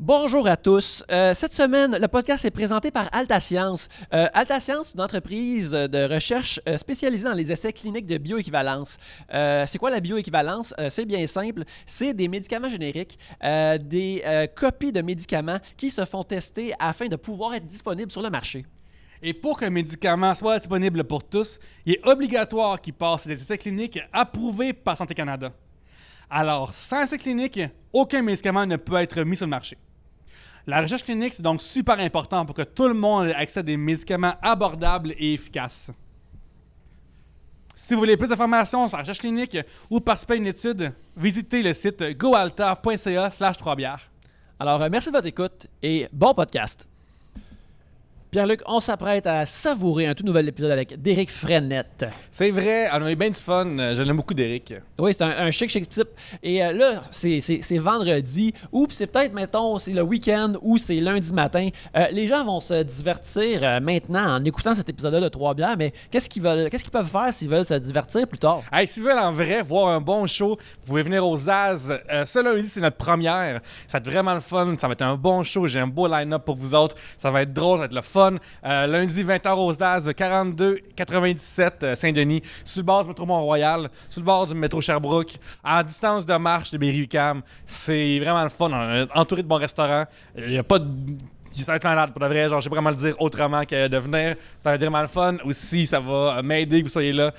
Bonjour à tous. Cette semaine, le podcast est présenté par Altascience. Altascience, une entreprise de recherche spécialisée dans les essais cliniques de bioéquivalence. C'est quoi la bioéquivalence? C'est bien simple. C'est des médicaments génériques, des copies de médicaments qui se font tester afin de pouvoir être disponibles sur le marché. Et pour qu'un médicament soit disponible pour tous, il est obligatoire qu'il passe des essais cliniques approuvés par Santé Canada. Alors, sans essais cliniques, aucun médicament ne peut être mis sur le marché. La recherche clinique, c'est donc super important pour que tout le monde ait accès à des médicaments abordables et efficaces. Si vous voulez plus d'informations sur la recherche clinique ou participer à une étude, visitez le site goalta.ca/3bières. Alors, merci de votre écoute et bon podcast. Pierre-Luc, on s'apprête à savourer un tout nouvel épisode avec Déric Frenette. C'est vrai, on a eu bien du fun. Je l'aime beaucoup, Déric. Oui, c'est un chic type. Et là, c'est vendredi, ou c'est peut-être, mettons, c'est le week-end, ou c'est lundi matin. Les gens vont se divertir maintenant en écoutant cet épisode-là de Trois bières, mais qu'est-ce qu'ils peuvent faire s'ils veulent se divertir plus tard? Hey, si vous voulez en vrai voir un bon show, vous pouvez venir aux Zaz. Ce lundi, c'est notre première. Ça va être vraiment le fun. Ça va être un bon show. J'ai un beau line-up pour vous autres. Ça va être drôle, ça va être le fun. Lundi 20h aux Zaz, 42-97 Saint-Denis, sur le bord du métro Mont-Royal, sur le bord du métro Sherbrooke, à distance de marche de Berry-UQAM. C'est vraiment le fun. On est entouré de bons restaurants. Il n'y a pas de... Ça va être malade pour de vrai, genre je sais pas comment le dire autrement que de venir. Ça va être vraiment le fun. Aussi, ça va m'aider que vous soyez là.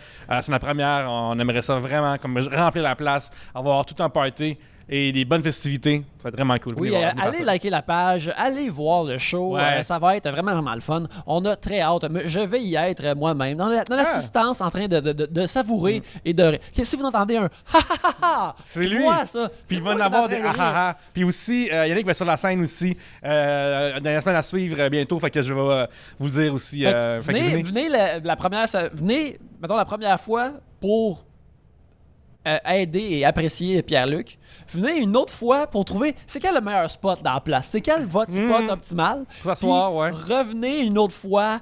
C'est notre première. On aimerait ça vraiment comme remplir la place, avoir tout un party et des bonnes festivités. Ça va être vraiment cool. Oui, allez liker la page, allez voir le show. Ouais. Ça va être vraiment, vraiment le fun. On a très hâte. Je vais y être moi-même, dans l'assistance, en train de savourer et de... Si vous entendez un « ha ha ha ha », c'est lui. Quoi, ça? Puis il va en avoir des « ah ah ah ». Puis aussi, Yannick va être sur la scène aussi dans la semaine à suivre bientôt. Fait que je vais vous le dire aussi. Venez la première fois pour... aider et apprécier Pierre-Luc. Venez une autre fois pour trouver c'est quel le meilleur spot dans la place. C'est quel votre spot optimal. Pour s'asseoir, ouais. Revenez une autre fois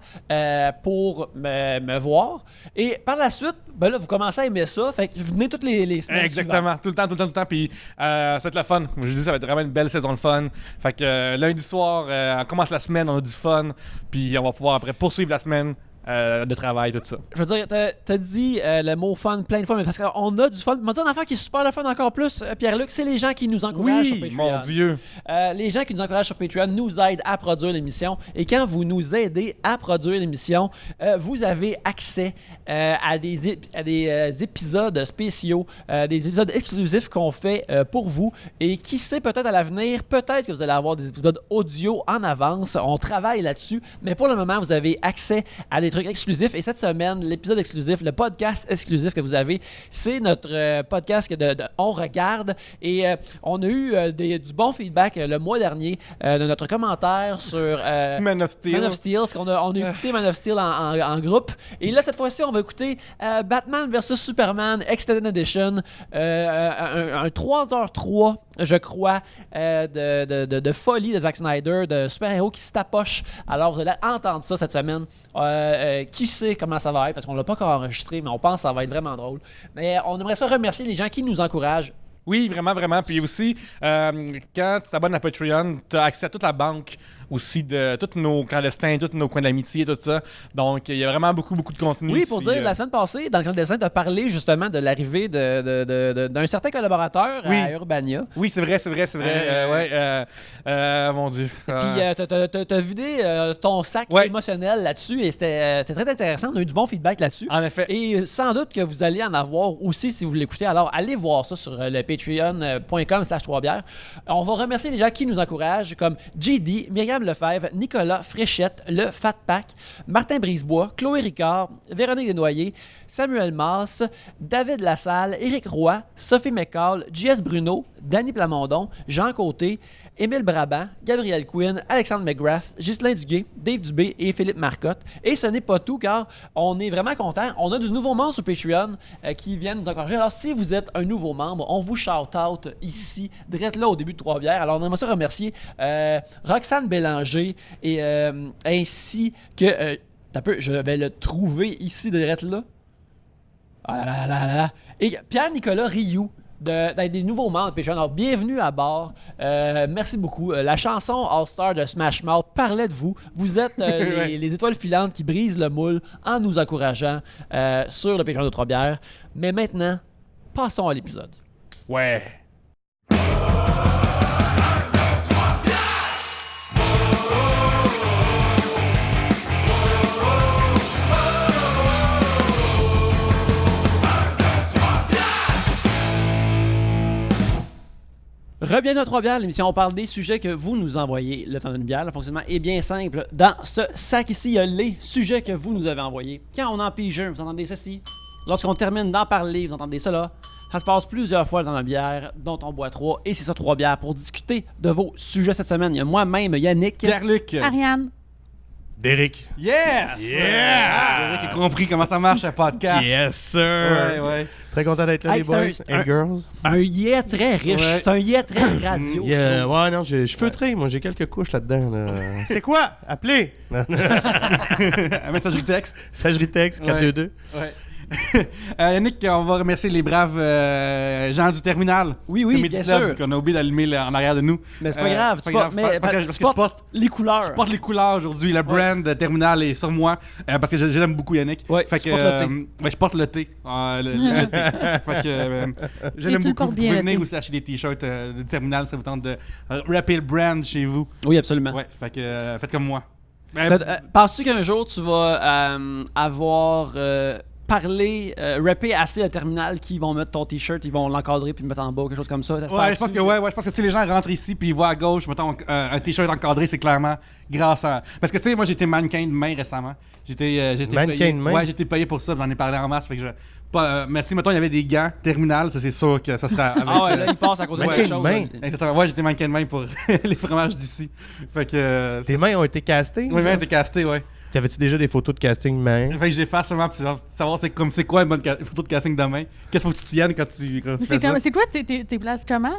pour me voir. Et par la suite, ben là, vous commencez à aimer ça. Fait que venez toutes les semaines. Exactement. Tout le temps. Puis ça va être le fun. Comme je dis, ça va être vraiment une belle saison de fun. Fait que lundi soir, on commence la semaine, on a du fun. Puis on va pouvoir après poursuivre la semaine. De travail, tout ça. Je veux dire, t'as dit le mot fun plein de fois, mais parce qu'on a du fun. M'a dit une affaire qui est super le fun encore plus, Pierre-Luc, c'est les gens qui nous encouragent sur Patreon. Oui, mon Dieu. Les gens qui nous encouragent sur Patreon nous aident à produire l'émission. Et quand vous nous aidez à produire l'émission, vous avez accès à des épisodes spéciaux, des épisodes exclusifs qu'on fait pour vous. Et qui sait, peut-être à l'avenir, peut-être que vous allez avoir des épisodes audio en avance. On travaille là-dessus. Mais pour le moment, vous avez accès à des trucs exclusifs. Et cette semaine, l'épisode exclusif, le podcast exclusif que vous avez, c'est notre podcast de On Regarde. Et on a eu du bon feedback le mois dernier de notre commentaire sur Man of Steel. Parce qu'on a écouté Man of Steel en groupe. Et là, cette fois-ci, on va écouter Batman vs Superman Extended Edition. Un 3h03, je crois, de folie de Zack Snyder, de super-héros qui se tapoche. Alors, vous allez entendre ça cette semaine. Qui sait comment ça va être, parce qu'on l'a pas encore enregistré, mais on pense que ça va être vraiment drôle. Mais on aimerait ça remercier les gens qui nous encouragent. Oui, vraiment, vraiment. Puis aussi, quand tu t'abonnes à Patreon, tu as accès à toute la banque aussi de tous nos clandestins, tous nos coins d'amitié, tout ça. Donc, il y a vraiment beaucoup de contenu. Oui, pour dire, la semaine passée, dans le clandestin, tu as parlé justement de l'arrivée d'un certain collaborateur à Urbania. Oui, c'est vrai. Mon Dieu. Puis, t'as vidé ton sac émotionnel là-dessus et c'était très intéressant. On a eu du bon feedback là-dessus. En effet. Et sans doute que vous allez en avoir aussi si vous l'écoutez. Alors, allez voir ça sur le patreon.com/3bières. On va remercier les gens qui nous encouragent, comme JD, Myriam Lefebvre, Nicolas Fréchette, le Fat Pack, Martin Brisebois, Chloé Ricard, Véronique Desnoyers, Samuel Masse, David Lassalle, Éric Roy, Sophie McCall, JS Bruno, Danny Plamondon, Jean Côté, Émile Brabant, Gabriel Quinn, Alexandre McGrath, Ghislain Duguay, Dave Dubé et Philippe Marcotte. Et ce n'est pas tout, car on est vraiment contents. On a du nouveau monde sur Patreon qui viennent nous encourager. Alors, si vous êtes un nouveau membre, on vous shout-out ici, direct là au début de Trois-Bières. Alors, on aimerait ça remercier Roxane Bélanger et ainsi que... je vais le trouver ici, direct là. Ah là là là là. Et Pierre-Nicolas Rioux. d'être des nouveaux membres de Patreon. Alors, bienvenue à bord. Merci beaucoup. La chanson All-Star de Smash Mouth parlait de vous. Vous êtes les étoiles filantes qui brisent le moule en nous encourageant sur le Patreon de Trois-Bières. Mais maintenant, passons à l'épisode. Ouais. Rebienvenue à Trois-Bières, l'émission où on parle des sujets que vous nous envoyez. Le temps d'une bière, le fonctionnement est bien simple. Dans ce sac ici, il y a les sujets que vous nous avez envoyés. Quand on en pige un, vous entendez ceci. Lorsqu'on termine d'en parler, vous entendez cela. Ça se passe plusieurs fois dans la bière, dont on boit 3. Et c'est ça, 3 bières. Pour discuter de vos sujets cette semaine, il y a moi-même, Yannick, Pierre-Luc. Ariane. Derek. Yes! Yeah! Derek a compris comment ça marche un podcast. Yes, sir! Ouais. Très content d'être là, Hey, les boys and girls. un yeah très riche. Ouais. C'est un yeah très radio. je Yeah, trouve. ouais, non, je suis feutré. Moi, j'ai quelques couches là-dedans. Là. C'est quoi? Appelez! Un messagerie texte. Sagerie texte, 422. Ouais. Yannick, on va remercier les braves gens du terminal. Oui, Comedy bien Club, sûr. qu'on a oublié d'allumer là, en arrière de nous. Mais c'est pas grave. c'est Tu pas portes- grave, mais parce que tu je porte les couleurs. Je porte les couleurs aujourd'hui. Le brand terminal est sur moi parce que je l'aime beaucoup, Yannick. Ouais, fait tu que, portes le thé. ouais, je porte le thé. Le thé. Fait que, je Et l'aime tu le beaucoup. portes Vous bien, pouvez le venir thé. aussi acheter des t-shirts du terminal si ça vous tente de rapper le brand chez vous. Oui, absolument. Ouais, fait que faites comme moi. Penses-tu qu'un jour tu vas avoir parlé, rapper assez le terminal qui vont mettre ton t-shirt, ils vont l'encadrer puis le mettre en bas, quelque chose comme ça? Ouais, je pense que je pense que si les gens rentrent ici puis ils voient à gauche, mettons un t-shirt encadré, c'est clairement grâce à. Parce que tu sais, moi j'ai été mannequin de main récemment. J'ai été Mannequin payé. de main? Ouais, j'ai été payé pour ça, j'en ai parlé en masse. Fait que mais tu sais, mettons, il y avait des gants terminal, ça c'est sûr que ça sera avec. Ah ouais, là, il passe à côté de Mannequin quelque de chose. main. là. Exactement. Ouais, j'étais mannequin de main pour les fromages d'ici. Fait que. Tes mains ont été castées? Mes mains étaient castées, ouais. T'avais-tu déjà des photos de casting main? Fait que j'efface seulement pour savoir c'est quoi une bonne photo de casting de main. Qu'est-ce qu'il faut que tu tiennes quand tu fais ça? C'est quoi tes places comment?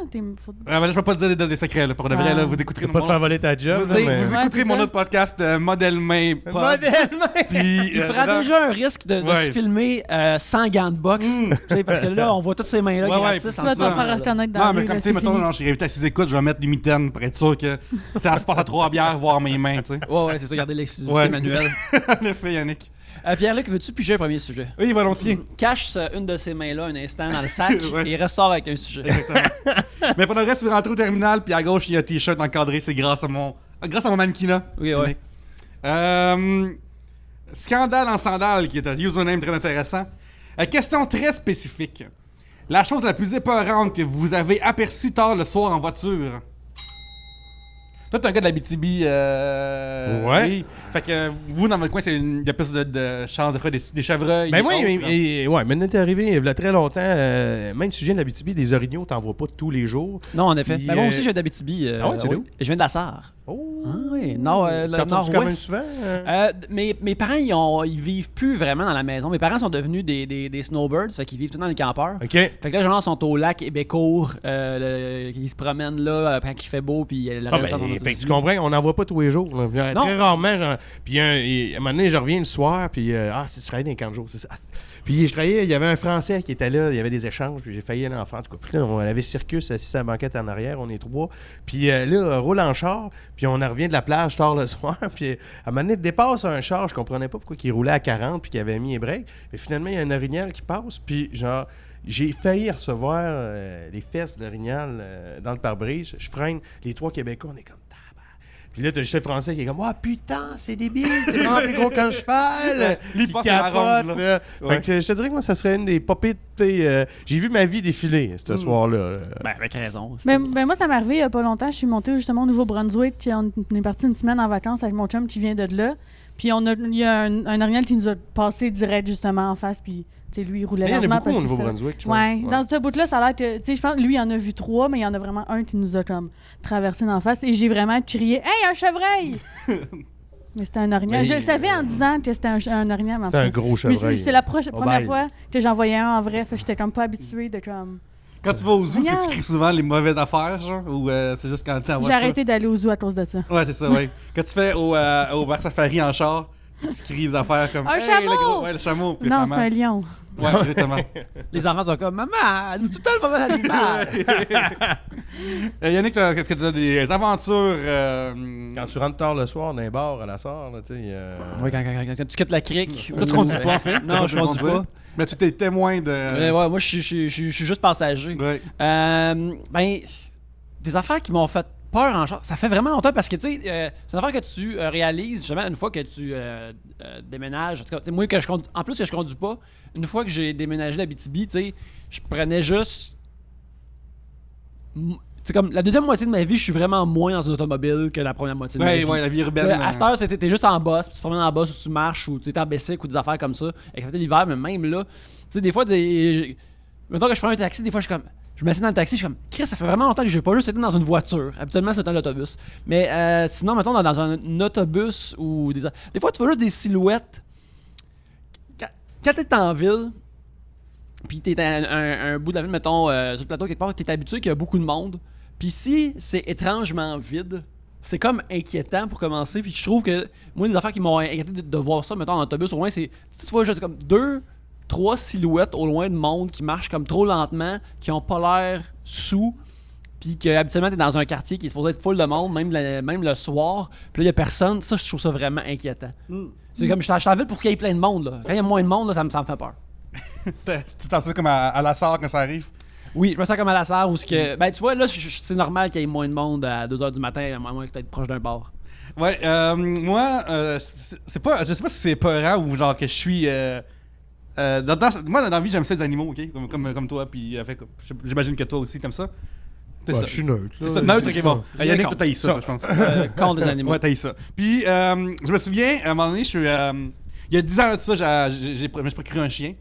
Ah, ben là, je peux pas te dire des secrets, là. Pour de vrai, Ah. là, vous écouterez Pas te faire voler ta Vous, job, là, mais... vous Ouais, écouterez c'est mon ça. autre podcast, Modèle Main Pod. Modèle main! Puis, Il prend déjà un risque de ouais. se filmer sans gants de boxe. Tu sais, parce que là, on voit toutes ces mains-là Ouais, ouais, gratis. puis en Tu vas ça, t'en faire reconnaître dans Non, la mais rue, comme là, tu sais, c'est mettons, fini. non, je serais invité à 6 écoutes, je vais mettre des mitaines pour être sûr que ça se passe à 3 bières, voir mes mains, tu sais. Ouais, c'est ça, garder l'exclusivité Ouais. manuelle. En effet, Yannick. Pierre-Luc, veux-tu piger un premier sujet? Oui, volontiers. Cache une de ces mains-là un instant dans le sac Ouais. et ressort avec un sujet. Exactement. Mais pour le reste, vous rentrez au terminal, puis à gauche, il y a un t-shirt encadré, c'est grâce à mon mannequinat. Oui, ouais. Scandale en sandales, qui est un username très intéressant. Question très spécifique. La chose la plus épeurante que vous avez aperçue tard le soir en voiture. Toi, t'es un gars de l'Abitibi. Ouais. Oui. Fait que vous, dans votre coin, il y a plus de chances de faire des chevreuils. Ben oui, autres, hein. mais t'es arrivé il y a très longtemps. Même si tu viens de l'Abitibi, des orignaux, t'en vois pas tous les jours. Non, en effet. Puis, Ben, moi aussi, je viens d'Abitibi. ah ouais, tu es d'où? Je viens de la Sarre. Oh! Ah oui, non, le Tu entends-tu quand même nord-ouest. souvent? Mes parents, ils vivent plus vraiment dans la maison. Mes parents sont devenus des snowbirds, fait qu'ils vivent tout dans les campeurs. OK. Fait que là, genre, ils sont au lac Hébécourt, ils se promènent là quand il fait beau, puis le Ah reste, ben, sont fait que tu comprends, on n'en voit pas tous les jours. Là. Non. Très rarement. Puis à un moment donné, je reviens le soir, puis je travaillais dans les camps de jour, c'est ça. Puis je travaillais, il y avait un Français qui était là, il y avait des échanges, puis j'ai failli aller en France. En tout cas, puis là, on avait Circus assis à la banquette en arrière, on est 3. Puis là, roule en char, puis on en revient de la plage tard le soir, puis à un moment donné, dépasse un char, je comprenais pas pourquoi il roulait à 40 puis qu'il avait mis les breaks. Mais finalement, il y a un orignal qui passe, puis genre, j'ai failli recevoir les fesses de l'orignal dans le pare-brise. Je freine, les 3 Québécois, on est comme puis là, t'as juste le Français qui est comme « Ah, putain, c'est débile, c'est vraiment plus gros qu'un cheval! » Lui, il pense à la ronde, là. là. Ouais. Fait que je te dirais que moi, ça serait une des pop j'ai vu ma vie défiler ce soir-là. Ben, avec raison. Ben moi, ça m'est arrivé il n'y a pas longtemps. Je suis montée justement au Nouveau-Brunswick. Puis on est parti une semaine en vacances avec mon chum qui vient de là. Puis il y a un orignal qui nous a passé direct justement en face. Puis tu sais, lui, il roulait Il y en a lentement beaucoup au parce que Nouveau-Brunswick, je pense. Ouais, dans ce bout-là, ça a l'air que, tu sais, je pense que lui, il en a vu 3, mais il y en a vraiment un qui nous a comme traversé d'en face. Et j'ai vraiment crié « Hey, un chevreuil! » Mais c'était un orignal. Mais- Je le savais en disant que c'était un orignal. C'est un gros Mais chevreuil. c'est la Au première bail. fois que j'en voyais un en vrai. Fait que j'étais comme pas habituée de comme... Quand tu vas au zoo, est-ce que Regarde. tu cries souvent les mauvaises affaires, genre? Ou c'est juste quand tu es en J'ai voiture? arrêté d'aller au zoo à cause de ça. Ouais, c'est ça, ouais. Quand tu fais au Bar Safari en char, tu cries des affaires comme Un hey, chameau! le gros, ouais, le chameau. Puis Non, finalement- c'est un lion. Ouais, exactement. Les enfants sont comme « Maman, dis tout le temps le mauvais animal! Yannick, est-ce que tu as des aventures... Quand tu rentres tard le soir dans un bar à la Sarre, là, tu sais... Oui, quand tu quittes la crique. Là, tu conduis pas, en fait. Non, je conduis pas. Mais tu t'es témoin de... Ouais, moi, je suis juste passager. Ouais. Ben, des affaires qui m'ont fait peur en genre. Ça fait vraiment longtemps parce que, tu sais, c'est une affaire que tu réalises justement une fois que tu déménages. En tout cas, tu sais, moi, en plus que je conduis pas, une fois que j'ai déménagé d'Abitibi, tu sais, je prenais juste. C'est comme la deuxième moitié de ma vie, je suis vraiment moins dans une automobile que la première moitié de ma vie. Ouais, la vie urbaine. À cette heure, t'es juste en boss, puis tu te promènes en boss ou tu marches ou tu es en bicycle ou des affaires comme ça. Excepté l'hiver, mais même là, tu sais, des fois, mettons que je prends un taxi, des fois, je m'assieds dans le taxi, je suis comme, Chris, ça fait vraiment longtemps que j'ai pas juste été dans une voiture. Habituellement, c'est dans l'autobus. Mais sinon, mettons, dans un autobus ou des fois, tu vois juste des silhouettes. Quand t'es en ville, puis t'es à un bout de la ville, mettons, sur le plateau quelque part, t'es habitué qu'il y a beaucoup de monde. Puis si c'est étrangement vide, c'est comme inquiétant pour commencer. Puis je trouve que, moi, des affaires qui m'ont inquiété de voir ça, mettons, en autobus, au moins, c'est, tu vois, juste comme 2-3 silhouettes au loin de monde qui marchent comme trop lentement, qui ont pas l'air sous, puis que habituellement t'es dans un quartier qui est supposé être full de monde, même le soir, puis là, il y a personne. Ça, je trouve ça vraiment inquiétant. C'est comme, je suis en ville pour qu'il y ait plein de monde, là. Quand il y a moins de monde, là, ça me fait peur. Tu t'en sens comme à la Sarre quand ça arrive? Oui, je me sens comme à la Sarre où ben tu vois, là, c'est normal qu'il y ait moins de monde à 2h du matin, à moins que tu es proche d'un bar. Ouais, moi, c'est pas, je sais pas si c'est peurant ou genre que je suis... moi, dans la vie, j'aime ça les animaux, ok? Comme toi, puis j'imagine que toi aussi, t'aimes ça? Je suis neutre. C'est ça, neutre, ok, bon. Bien Yannick, contre. toi, t'as ça, toi, je pense. Contre des animaux. Ouais, t'as ça. Puis, je me souviens, à un moment donné, il y a 10 ans de ça, je me suis procuré un chien.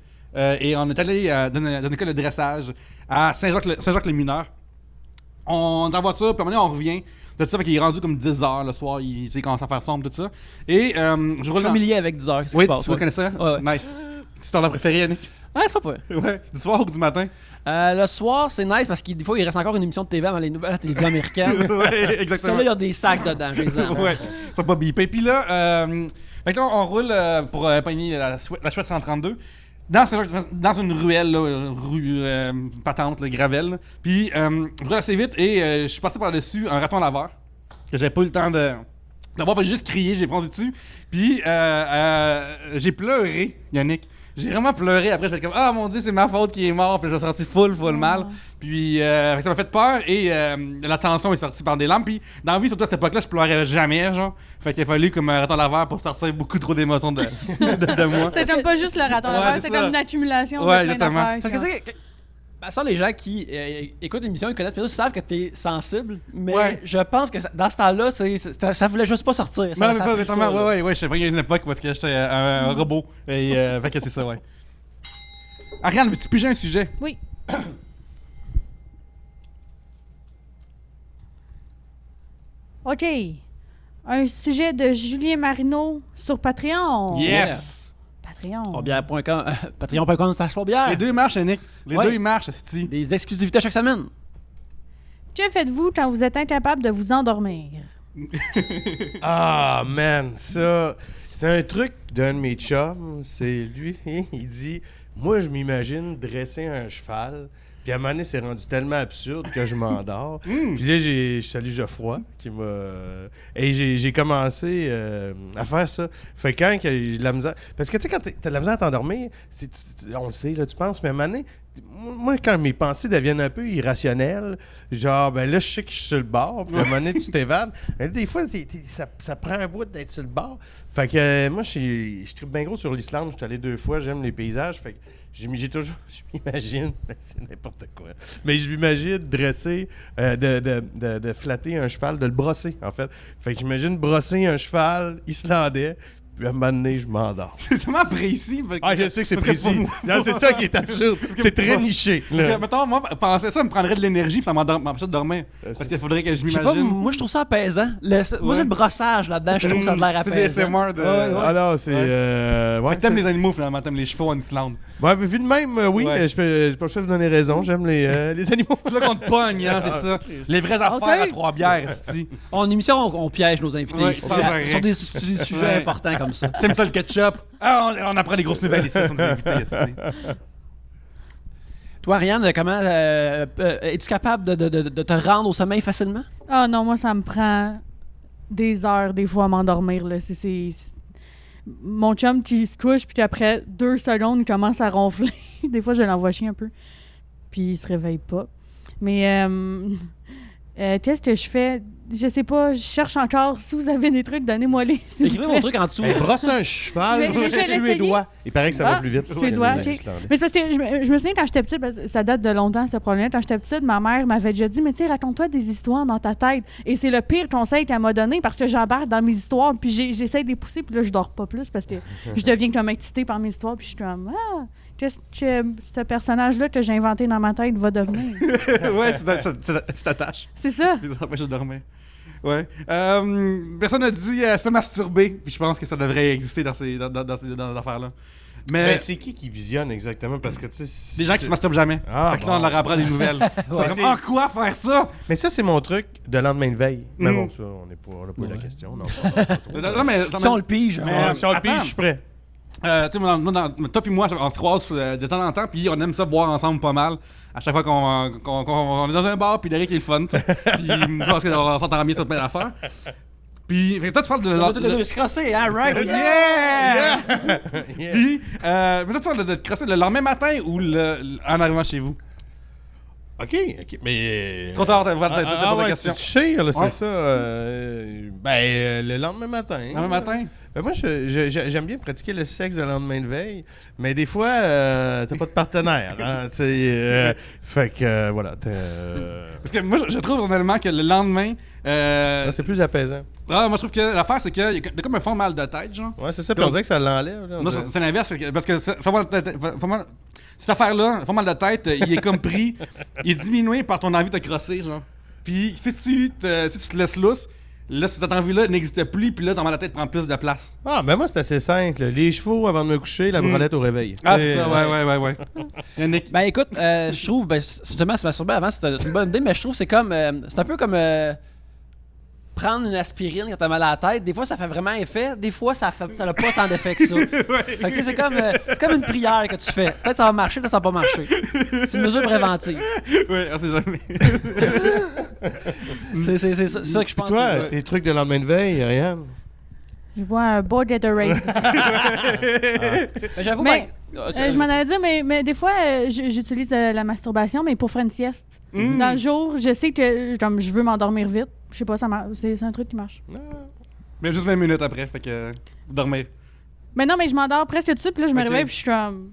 Et on est allé dans une école de dressage à Saint-Jacques-les-Mineurs. On est en voiture, puis à un moment donné, on revient. De ça, fait qu'il est rendu comme 10 heures le soir, il commence à faire sombre, tout ça. Et je roule. Je suis familier avec 10 heures. Qu'est-ce qui Oui, se passe? tu connais ça? Ouais. Nice. C'est ton préféré, Yannick? Ouais, c'est pas peur. Ouais. Du soir ou du matin? Le soir, c'est nice parce que des fois, il reste encore une émission de TV avant les nouvelles à la télévision américaine. Ouais, exactement. Celle-là, il y a des sacs dedans, j'ai exemple. Ouais, ils sont pas bipés. Puis là, fait que là, on roule pour pogner la chouette 132. Dans une ruelle, là, rue patente, le gravel. Là. Puis je roule assez vite et je suis passé par-dessus un raton laveur que j'avais pas eu le temps d'avoir, j'ai juste crié, j'ai foncé dessus. Puis j'ai pleuré, Yannick. J'ai vraiment pleuré. Après, je fais comme, ah mon Dieu, c'est ma faute qui est mort. Puis je me suis senti full mal. Puis ça m'a fait peur et la tension est sortie par des lampes. Puis dans la vie, surtout à cette époque-là, je pleurais jamais, genre. Fait qu'il a fallu comme un raton laveur pour sortir beaucoup trop d'émotions de moi. C'est comme pas juste le raton laveur, c'est c'est ça. comme une accumulation Ouais, de plein exactement. d'affaires. Parce que tu sais, ça, les gens qui écoutent l'émission, ils connaissent bien, ils savent que t'es sensible, mais Ouais. je pense que dans ce temps-là, ça voulait juste pas sortir. Non, c'est ça, a pris exactement. là. Ouais, je sais pas, il y a une époque parce que j'étais un robot. Et fait que c'est ça, ouais. Ariane, veux-tu piger un sujet? Oui. OK. Un sujet de Julien Marino sur Patreon. Yes! Patreon. Patreon.com, Patreon.com/Trois-Bières. Les deux marchent, Yannick. Les Ouais. deux, ils marchent, esti. Des exclusivités chaque semaine. Que faites-vous quand vous êtes incapable de vous endormir? Ah, man, ça... C'est un truc d'un de mes chums. C'est lui, il dit... Moi, je m'imagine dresser un cheval... Puis à un moment donné, c'est rendu tellement absurde que je m'endors. Puis là, je salue Geoffroy qui m'a... Et j'ai commencé à faire ça. Fait que quand j'ai de la misère... Parce que tu sais, quand t'as de la misère à t'endormir, on le sait, là, tu penses, mais à un moment donné, moi, quand mes pensées deviennent un peu irrationnelles, genre, ben là, je sais que je suis sur le bord, puis à un moment donné, tu t'évades. Mais des fois, ça prend un bout d'être sur le bord. Fait que moi, je tripe bien gros sur l'Islande. Je suis allé 2 fois, j'aime les paysages. Fait que je m'imagine, c'est n'importe quoi, mais je m'imagine dresser, de flatter un cheval, de le brosser, en fait. Fait que j'imagine brosser un cheval islandais, puis à un moment donné, je m'endors. C'est tellement précis. Ah, je sais que c'est parce que précis. Non, c'est ça qui est absurde. C'est très niché. Parce là. que, mettons, moi, penser ça me prendrait de l'énergie, puis ça m'empêcherait de dormir. Parce qu'il faudrait que je Je sais pas, m'imagine. moi je trouve ça apaisant. Moi, Ouais. c'est le brossage là-dedans, je trouve ça de l'air C'est des apaisant. ASMR de. Ouais. Ah non, c'est... Fait que t'aimes les animaux, finalement, t'aimes les chevaux en Islande. Ouais, mais vu de même, oui, Ouais. je peux vous donner raison. J'aime les animaux. C'est là qu'on te pogne, hein, c'est ça. Les vraies affaires à Trois-Bières, esti. En émission, on piège nos invités Ouais, sur sans arrêt. des sujets Ouais. importants comme comme ça. T'aimes ça le ketchup? Ah, on apprend des grosses nouvelles ici sur nos invités. esti. Toi, Ariane, comment es-tu capable de te rendre au sommeil facilement? Ah non, moi, ça me prend des heures, des fois, à m'endormir. Là. Mon chum qui se couche, puis après 2 secondes, il commence à ronfler. Des fois, je l'envoie chier un peu. Puis il se réveille pas. Mais qu'est-ce que je fais? Je sais pas, je cherche encore. Si vous avez des trucs, donnez-moi-les. s'il vous Écrivez plaît. mon truc en dessous. Hey, brosse un cheval Je vais suédois. Il paraît que ça va plus vite. Suédois, que les ok. Islandais. Mais c'est parce que je me souviens quand j'étais petite, parce que ça date de longtemps ce problème. Quand j'étais petite, ma mère m'avait déjà dit, mais tu sais, raconte-toi des histoires dans ta tête. Et c'est le pire conseil qu'elle m'a donné parce que j'embarque dans mes histoires, puis j'essaie de les pousser, puis là, je dors pas plus parce que je deviens comme excitée par mes histoires, puis je suis comme, qu'est-ce que ce personnage-là que j'ai inventé dans ma tête va devenir? Ouais, tu t'attaches. C'est ça. Puis ça empêche de dormir. Ouais. Personne n'a dit se masturber. Puis je pense que ça devrait exister dans ces affaires-là. Mais Ben, c'est qui visionne exactement? Parce que, tu sais... des gens qui se masturbent jamais. Ah, Fait que là, on bon. leur apprend des nouvelles. C'est comme, quoi faire ça? Mais ça, c'est mon truc de lendemain de veille. Mais Mm. bon, ça, on n'a pas eu la question. Non, Non, mais, Si on le pige, Mais- si on le attends. pige, je suis prêt. tu sais, toi puis moi, on se croise de temps en temps, puis on aime ça boire ensemble pas mal. À chaque fois qu'on est dans un bar, puis Derek est le fun. Puis je pense qu'on s'entend bien sur plein d'affaires. Puis, fait que toi, tu parles de. se crosser, hein, right? Yes! Puis, mais toi, tu parles de te crosser le lendemain matin ou en arrivant chez vous? OK, mais... Trop tard, t'as pas de ouais, question. tu chires, là, Ouais. c'est ça. Le lendemain matin. Le lendemain matin? Ben moi, j'aime bien pratiquer le sexe le lendemain de veille, mais des fois, t'as pas de partenaire. Hein, tu sais, fait que, voilà. Parce que moi, je trouve honnêtement que le lendemain. C'est plus apaisant. Moi, je trouve que l'affaire, c'est qu'il y a comme un fond mal de tête, genre. Ouais, c'est ça, puis on dirait que ça l'enlève. là, on Non, dirait. c'est l'inverse. Parce que cette affaire-là, le fond mal de tête, il est comme pris, il est diminué par ton envie de te crosser, genre. Puis si tu te laisses lousse, là, cette envie-là n'existe plus, puis là, ton mal de tête prend plus de place. Ah, ben moi, c'est assez simple. Les chevaux avant de me coucher, la branlette au réveil. Ah, c'est ça, ouais. Yannick. Ben écoute, je trouve, justement, se masturber avant, c'est une bonne idée, mais je trouve que c'est comme. C'est un peu comme prendre une aspirine quand t'as mal à la tête. Des fois, ça fait vraiment effet. Des fois, ça n'a pas tant d'effet que ça. Fait que, tu sais, c'est comme une prière que tu fais. Peut-être ça va marcher, peut-être ça va pas marcher. C'est une mesure préventive. Ouais, on sait jamais. C'est ça que je pense. Toi, c'est- tes trucs de lendemain de veille, Ariane? Je bois un beau Gatorade. Ben, j'avoue, Mais, ben, je m'en allais dire, mais des fois, j'utilise la masturbation, mais pour faire une sieste. Dans le jour, je sais que comme je veux m'endormir vite. Je sais pas, c'est un truc qui marche. Mais juste 20 minutes après, fait que. Dormir. Mais non, mais je m'endors presque tout de suite, puis là, je me Ok. réveille, puis je suis comme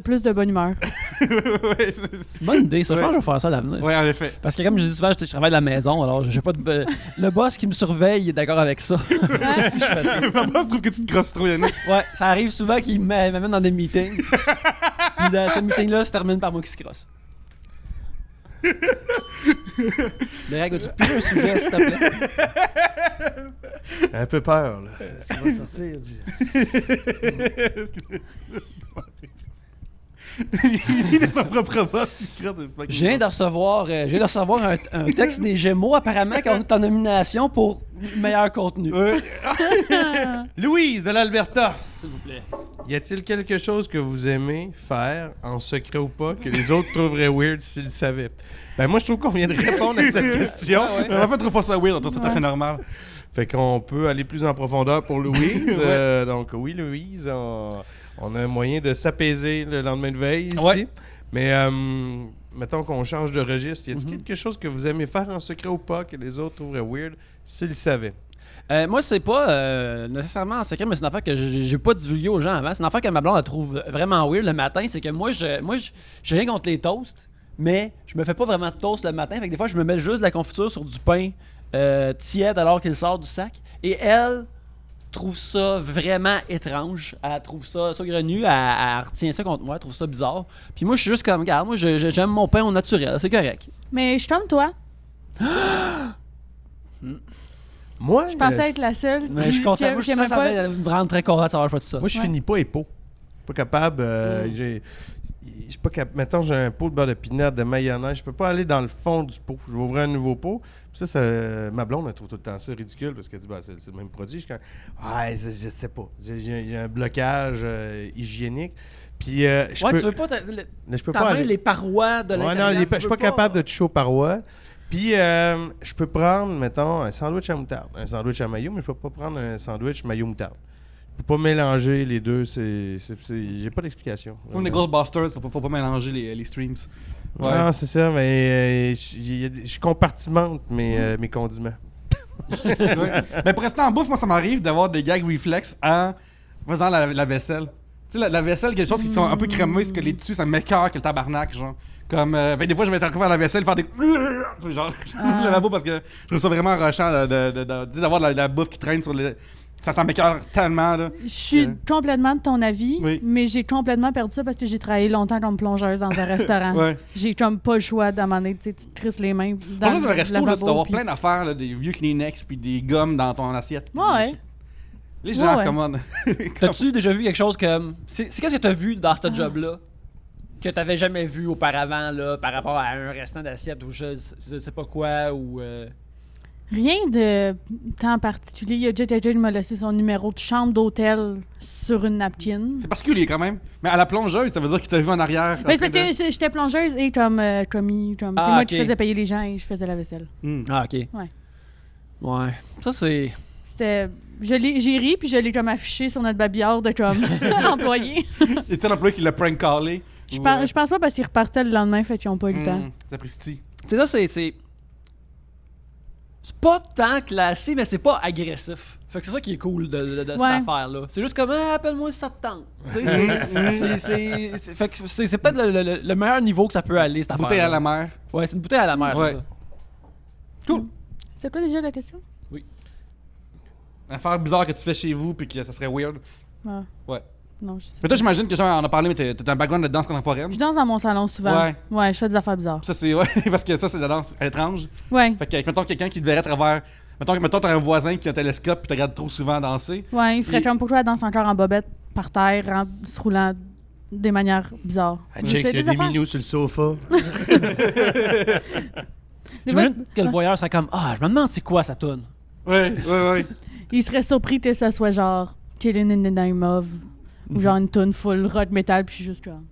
plus de bonne humeur. Ouais, c'est une bonne idée, ça. Je pense que je vais faire ça à l'avenir. ouais, en effet. Parce que comme je dis souvent, je travaille de la maison, alors je sais pas le boss qui me surveille est d'accord avec ça. Si je fais ça. Ma boss trouve que tu te crosses trop, Yannick. Ouais, ça arrive souvent qu'il m'amène dans des meetings. Puis dans ce meeting-là, se termine par moi qui se crosse. Les règles, tu plus un sujet, s'il te plaît. Un peu peur, là. Est-ce qu'il va sortir Il est ton propre boss qui te crosse. c'est fucking Je viens de recevoir un texte des Gémeaux, apparemment, qu'on est en nomination pour meilleur contenu. Ouais. Louise de l'Alberta. S'il vous plaît. Y a-t-il quelque chose que vous aimez faire, en secret ou pas, que les autres trouveraient weird s'ils le savaient? Ben moi, je trouve qu'on vient de répondre à cette question. En fait, trouve pas ça weird, c'est tout à fait normal. Fait qu'on peut aller plus en profondeur pour Louise. Donc oui, Louise, on a un moyen de s'apaiser le lendemain de veille ici. Ouais. Mais mettons qu'on change de registre. Y a-t-il quelque chose que vous aimez faire en secret ou pas, que les autres trouveraient weird s'ils le savaient? Moi, c'est pas nécessairement en secret, mais c'est une affaire que j'ai pas divulgué aux gens avant. C'est une affaire que ma blonde elle trouve vraiment weird le matin. C'est que moi, j'ai rien contre les toasts, mais je me fais pas vraiment de toast le matin. Fait que des fois, je me mets juste de la confiture sur du pain tiède alors qu'il sort du sac. Et elle trouve ça vraiment étrange. Elle trouve ça saugrenu. Elle retient ça contre moi. Elle trouve ça bizarre. Puis moi, je suis juste comme, regarde, moi, j'aime mon pain au naturel. C'est correct. Mais je suis comme toi. Moi, Je pensais être la seule. Mais je suis content. Moi, j'aimais ça pas. va me rendre très content de savoir pas tout ça. Moi, je Ouais. finis pas épaule. Pas capable. je suis pas capable. Mettons, j'ai un pot de beurre de pinot, de mayonnaise. Je peux pas aller dans le fond du pot. Je vais ouvrir un nouveau pot. Puis ça, ma blonde, elle trouve tout le temps ça ridicule parce qu'elle dit, c'est le même produit. Je suis je sais pas. J'ai un blocage hygiénique. Puis, tu veux pas je peux ta pas main aller... les parois de l'intérieur. Non, je suis pas capable de toucher aux parois. Puis, je peux prendre, mettons, un sandwich à moutarde. Un sandwich à mayo, mais je peux pas prendre un sandwich mayo-moutarde. Je peux pas mélanger les deux. J'ai pas d'explication. Comme les Ghostbusters, faut pas mélanger les streams. Ouais. Non, c'est ça, mais je compartimente mes condiments. Ouais. Mais pour rester en bouffe, moi, ça m'arrive d'avoir des gags réflexes en faisant la vaisselle. Tu sais, la vaisselle, quelque chose qui sont un peu crémeuses, que les dessus, ça m'écœure que le tabarnak, genre. Comme, des fois, je vais être arrivé à la vaisselle, faire des... genre, le lavabo, parce que je trouve ça vraiment rushant d'avoir la bouffe qui traîne sur les... Ça m'écoeure tellement, là. Je suis complètement de ton avis, Oui. mais j'ai complètement perdu ça parce que j'ai travaillé longtemps comme plongeuse dans un restaurant. Ouais. J'ai comme pas le choix d'amener, tu sais, tu te crisses les mains dans Dans un resto, là, tu lavabo, dois avoir puis- plein d'affaires, là, des vieux Kleenex puis des gommes dans ton assiette. puis Ouais. Les gens, Ouais. commandent. T'as-tu déjà vu quelque chose comme. C'est qu'est-ce que t'as vu dans ce job-là que t'avais jamais vu auparavant, là, par rapport à un restant d'assiette ou je sais pas quoi, ou. Rien de temps particulier. Il y a déjà quelqu'un qui m'a laissé son numéro de chambre d'hôtel sur une napkin. C'est particulier quand même. Mais à la plongeuse, ça veut dire qu'il t'a vu en arrière. Ben, c'est parce que j'étais plongeuse et comme commis. C'est Ah, moi ok. qui faisais payer les gens et je faisais la vaisselle. Ah, ok. Ouais. Ouais. Ça, c'est. C'était... J'ai ri, puis je l'ai comme affiché sur notre babillard de comme employé. Et tu sais l'employé qui l'a prank callé. Je pense pas parce qu'ils repartaient le lendemain, fait qu'ils ont pas eu le temps. Sapristi. Tu sais, ça, c'est. C'est pas tant classé, mais c'est pas agressif. Fait que c'est ça qui est cool de cette Ouais. affaire-là. C'est juste comme, appelle-moi si ça te tente. Tu sais, fait que c'est peut-être le meilleur niveau que ça peut aller, cette affaire. Bouteille à la mer. Ouais, c'est une bouteille à la mer, Ouais. c'est ça. Cool. C'est quoi déjà la question? Affaire bizarre que tu fais chez vous puis que ça serait weird. Ah. Ouais. Non, je sais Mais pas. toi, j'imagine que genre, on a parlé, mais t'as un background de danse contemporaine. Je danse dans mon salon souvent. Ouais. Ouais, je fais des affaires bizarres. Ça, c'est. Ouais, parce que ça, c'est de la danse étrange. Ouais. Fait que, mettons, quelqu'un qui te verrait à travers. Mettons, t'as un voisin qui a un télescope puis te regarde trop souvent danser. Ouais, il ferait Et- comme pourquoi elle danse encore en bobette par terre, en se roulant des manières bizarres. Ah, Mais check, c'est il y a des des affaires. minous sur le sofa. Des fois, J'imagine que le voyeur serait comme, je me demande c'est quoi ça tourne. Ouais. il serait surpris que ça soit genre Killing in the Name of ou genre une tune full rock metal, puis je suis juste comme.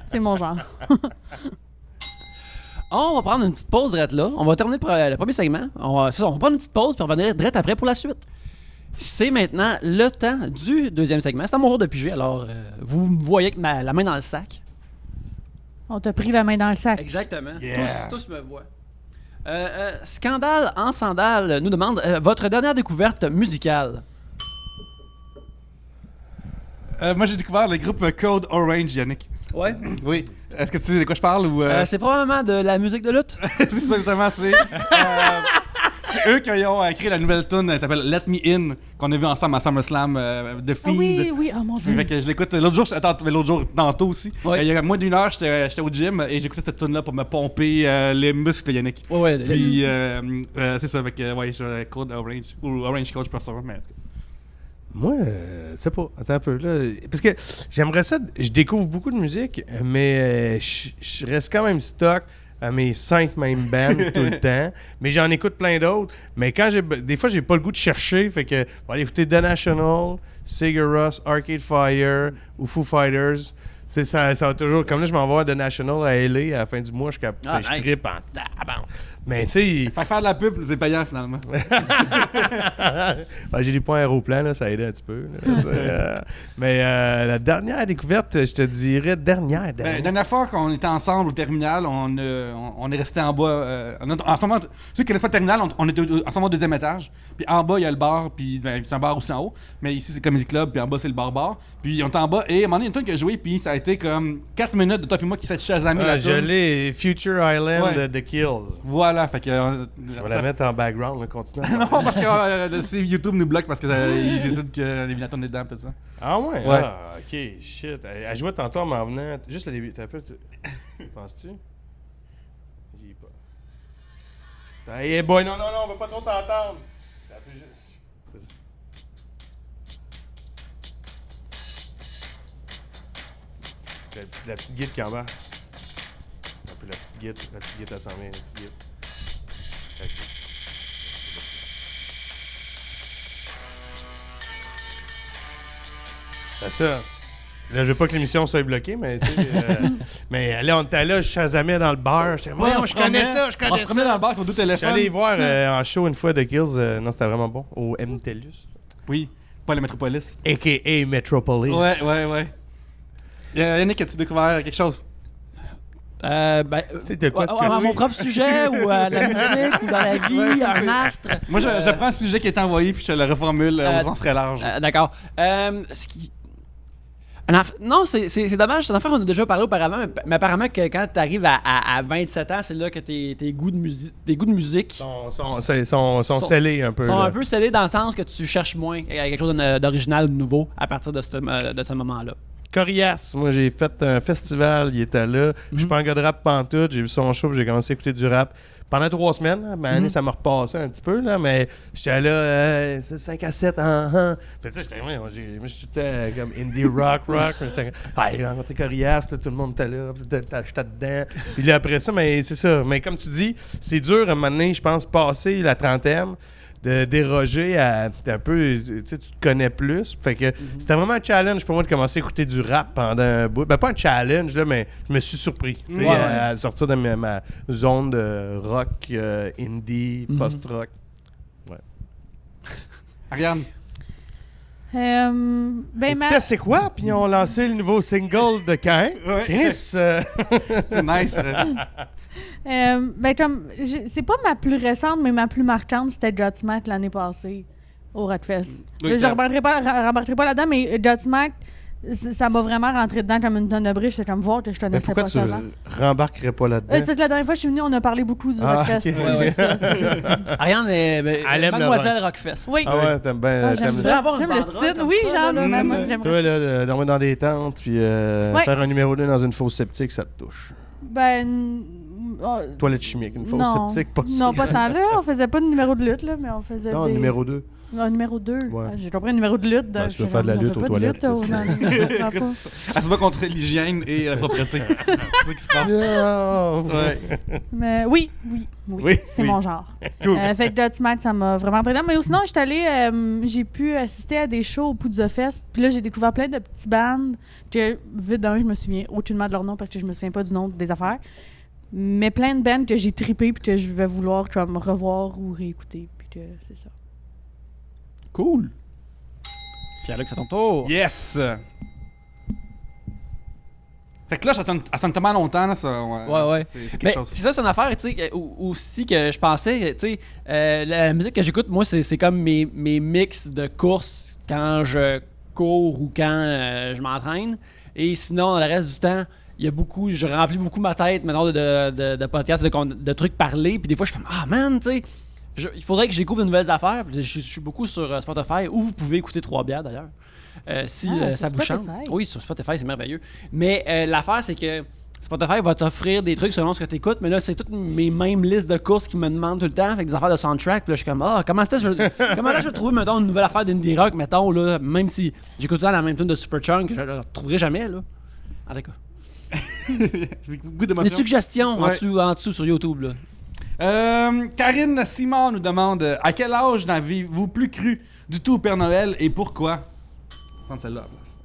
C'est mon genre. On va prendre une petite pause direct là. On va terminer le premier segment. On va prendre une petite pause puis on va revenir direct après pour la suite. C'est maintenant le temps du deuxième segment. C'est à mon tour de piger, alors vous me voyez avec la main dans le sac. On t'a pris la main dans le sac. Exactement. Yeah. Tous me voient. Scandale en sandales nous demande votre dernière découverte musicale. Moi, j'ai découvert le groupe Code Orange, Yannick. Ouais. Oui. Est-ce que tu sais de quoi je parle ou. C'est probablement de la musique de lutte. c'est ça, exactement. C'est eux qui ont créé la nouvelle tune, elle s'appelle Let Me In, qu'on a vu ensemble à SummerSlam, The Ah Fiend. oui, oh mon dieu. Fait que je l'écoute l'autre jour, tantôt aussi. Ouais. Il y a moins d'une heure, j'étais au gym et j'écoutais cette tune là pour me pomper les muscles, Yannick. Ouais, Puis c'est ça, fait que ouais, je Code Orange ou Orange Coach pour ça, mais Moi, c'est pas. Attends un peu, là. Parce que j'aimerais ça. Je découvre beaucoup de musique, mais je reste quand même stock à mes 5 mêmes bands tout le temps. Mais j'en écoute plein d'autres. Mais quand des fois, j'ai pas le goût de chercher. Fait que, on va aller écouter The National, Sigur Rós, Arcade Fire ou Foo Fighters. Tu sais, ça va toujours. Comme là, je m'en vais voir The National à LA à la fin du mois. Je Nice. trippe en tabarnak. Mais tu sais. faire de la pub, c'est payant finalement. J'ai des points aéroplan, là, ça aidait un petit peu. Là. Mais la dernière découverte, je te dirais dernière. La dernière fois qu'on était ensemble au terminal, on est resté en bas. En ce moment, ceux qui connaissent pas le terminal, on était en ce moment au deuxième étage. Puis en bas, il y a le bar, puis c'est un bar aussi en haut. Mais ici, c'est Comedy Club, puis en bas, c'est le bar-bar. Puis on était en bas, et à un moment donné, il y a une tune qui a joué, puis ça a été comme 4 minutes de toi et moi qui s'est chasamé la je tune. l'ai, Future Island Ouais. de The Kills. Voilà, fait que. Je vais la mettre en background, là, continue. Non, parce que YouTube nous bloque parce qu'ils décident que les Minaton est dedans, tout ça. Ah ouais? Ouais. Ah, ok, shit. Elle jouait tantôt en m'en venant. Juste le début. T'as un peu. Penses-tu? J'y ai pas. Hey boy, non, on va pas trop t'entendre. C'est un peu juste. C'est ça. La petite guide qui embarque. Un peu la petite guide elle s'en vient, la petite guide. Ouais, c'est ça. Là, je veux pas que l'émission soit bloquée, mais tu sais, mais là, on était là, je chasamais dans le bar. J'étais, Ouais, je connais ça, je On connais se promenait dans ça. le bar avec nos deux Je suis téléphones. allé voir en show une fois de Kills. Non, c'était vraiment bon. Au MTELUS. Oui, pas le Metropolis. A.K.A. Metropolis. Ouais. Yannick, as-tu découvert quelque chose? Ben, sais, de quoi de à mon oui. propre sujet ou à la musique ou dans la vie, un astre. Moi, je prends un sujet qui est envoyé puis je le reformule au sens très large. D'accord. Ce qui... Non, c'est dommage. C'est une affaire qu'on a déjà parlé auparavant, mais apparemment que quand tu arrives à 27 ans, c'est là que tes goûts de musique Sont scellés un peu. sont là. un peu scellés dans le sens que tu cherches moins quelque chose d'original ou de nouveau à partir de ce moment-là. Corias, moi j'ai fait un festival, il était là. Je suis pas un gars de rap pantoute, j'ai vu son show, j'ai commencé à écouter du rap. Pendant 3 semaines, là, ma année, ça m'a repassé un petit peu, là, mais j'étais là, 5 à 7, Fait que j'étais, moi, j'étais comme indie rock. J'étais j'ai rencontré Corias, puis tout le monde était là, puis j'étais dedans. Puis là, après ça, mais c'est ça. Mais comme tu dis, c'est dur à un moment donné, je pense, passer la trentaine, de déroger à un peu, tu sais, tu te connais plus. Fait que c'était vraiment un challenge pour moi de commencer à écouter du rap pendant un bout. Ben, pas un challenge, là, mais je me suis surpris tu sais, à sortir de ma zone de rock, indie, post-rock. Ouais. Ariane? Écoutez, c'est quoi? Puis ils ont lancé le nouveau single de Cain. Ouais. Chris, C'est nice. C'est pas ma plus récente, mais ma plus marquante, c'était Godsmack l'année passée au Rockfest. Oui, Là, je rembarquerai pas là-dedans, mais Godsmack, ça m'a vraiment rentré dedans comme une tonne de briques. J'étais comme voir que je mais connaissais pourquoi pas tu ça avant. rembarquerais pas là-dedans? C'est parce que la dernière fois que je suis venue, on a parlé beaucoup du Rockfest. ok. C'est juste ça, c'est juste ça. Ariane est Elle aime le Mademoiselle Rockfest. Oui. Ah ouais, t'aimes bien. J'aime t'aimes ça. avoir une J'aime le banderole titre. comme Oui, ça, genre, là, là, moi, là. j'aimerais Toi, ça. là, dormir dans des tentes, puis faire un numéro 2 dans une fosse septique, ça te touche. Toilette chimique, une fosse non. septique, pas Non, ça. pas tant là. On faisait pas de numéro de lutte, là, mais on faisait Non, des... numéro 2. Un numéro 2. Ouais. J'ai compris un numéro de lutte. Ben, tu veux faire de la lutte aux toilettes, Non, je comprends pas. Elle se bat contre l'hygiène et la propreté. C'est ça qui se passe. Ouais. Mais oui. C'est oui. mon genre. Cool. Fait que Godsmack, ça m'a vraiment entraîné. Mais sinon, j'étais allée, j'ai pu assister à des shows au Poudza Fest. Puis là, j'ai découvert plein de petits bands que, vite d'un, je me souviens aucunement de leur nom parce que je me souviens pas du nom des affaires. Mais plein de bands que j'ai trippé puis que je vais vouloir comme revoir ou réécouter. Puis que c'est ça. Cool. Pierre-Luc, c'est ton tour. Yes! Fait que là, ça sonne tellement longtemps, là, ça. Ouais. C'est quelque Mais chose. c'est ça, c'est une affaire, tu sais, aussi que je pensais, tu sais, la musique que j'écoute, moi, c'est comme mes mix de courses quand je cours ou quand je m'entraîne. Et sinon, dans le reste du temps, il y a beaucoup, je remplis beaucoup ma tête maintenant de podcasts, de trucs parlés. Puis des fois, je suis comme, ah man, tu sais, il faudrait que je découvre de nouvelles affaires. Puis je suis beaucoup sur Spotify, où vous pouvez écouter 3 bières d'ailleurs. Si ça sur vous chante. Spotify? Oui, sur Spotify, c'est merveilleux. Mais l'affaire, c'est que Spotify va t'offrir des trucs selon ce que tu écoutes, mais là, c'est toutes mes mêmes listes de courses qui me demandent tout le temps, avec des affaires de soundtrack. Puis là, je suis comme, comment là, je vais trouver, mettons, une nouvelle affaire d'indie rock, mettons, là, même si j'écoute tout le temps la même tune de Superchunk, je la retrouverai jamais, là. En tout cas. J'ai beaucoup Des d'émotions. suggestions Ouais. en dessous sur YouTube, là. Karine Simon nous demande à quel âge n'avez-vous plus cru du tout au Père Noël et pourquoi? Je vais prendre celle-là à la place.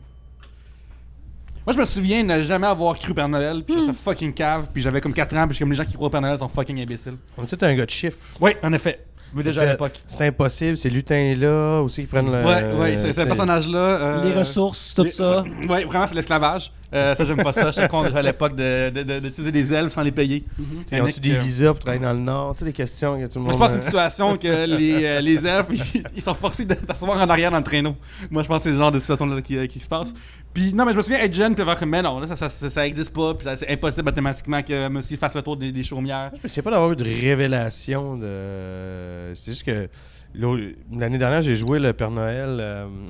Moi, je me souviens de ne jamais avoir cru au Père Noël, puis je trouvais ça fucking cave, puis j'avais comme 4 ans, puis comme les gens qui croient au Père Noël sont fucking imbéciles. On est tout un gars de chiffres. Oui, en effet. Mais déjà à l'époque. C'est impossible, ces lutins-là aussi qui prennent le. Ouais, c'est ce personnage-là. Les ressources, tout ça. Ouais, vraiment, c'est l'esclavage. Ça, j'aime pas ça. J'étais con déjà à l'époque d'utiliser des elfes sans les payer. Ils ont-tu des visas pour travailler dans le Nord? Tu sais, des questions que tout le Moi, monde. je pense que c'est une situation que les elfes, ils sont forcés d'asseoir en arrière dans le traîneau. Moi, je pense que c'est ce genre de situation-là qui se passe. Puis, non, mais je me souviens être jeune, puis avoir comme, mais non, là, ça existe pas, puis c'est impossible mathématiquement que monsieur fasse le tour des chaumières. Je ne sais pas d'avoir eu de révélation de. C'est juste que l'année dernière, j'ai joué le Père Noël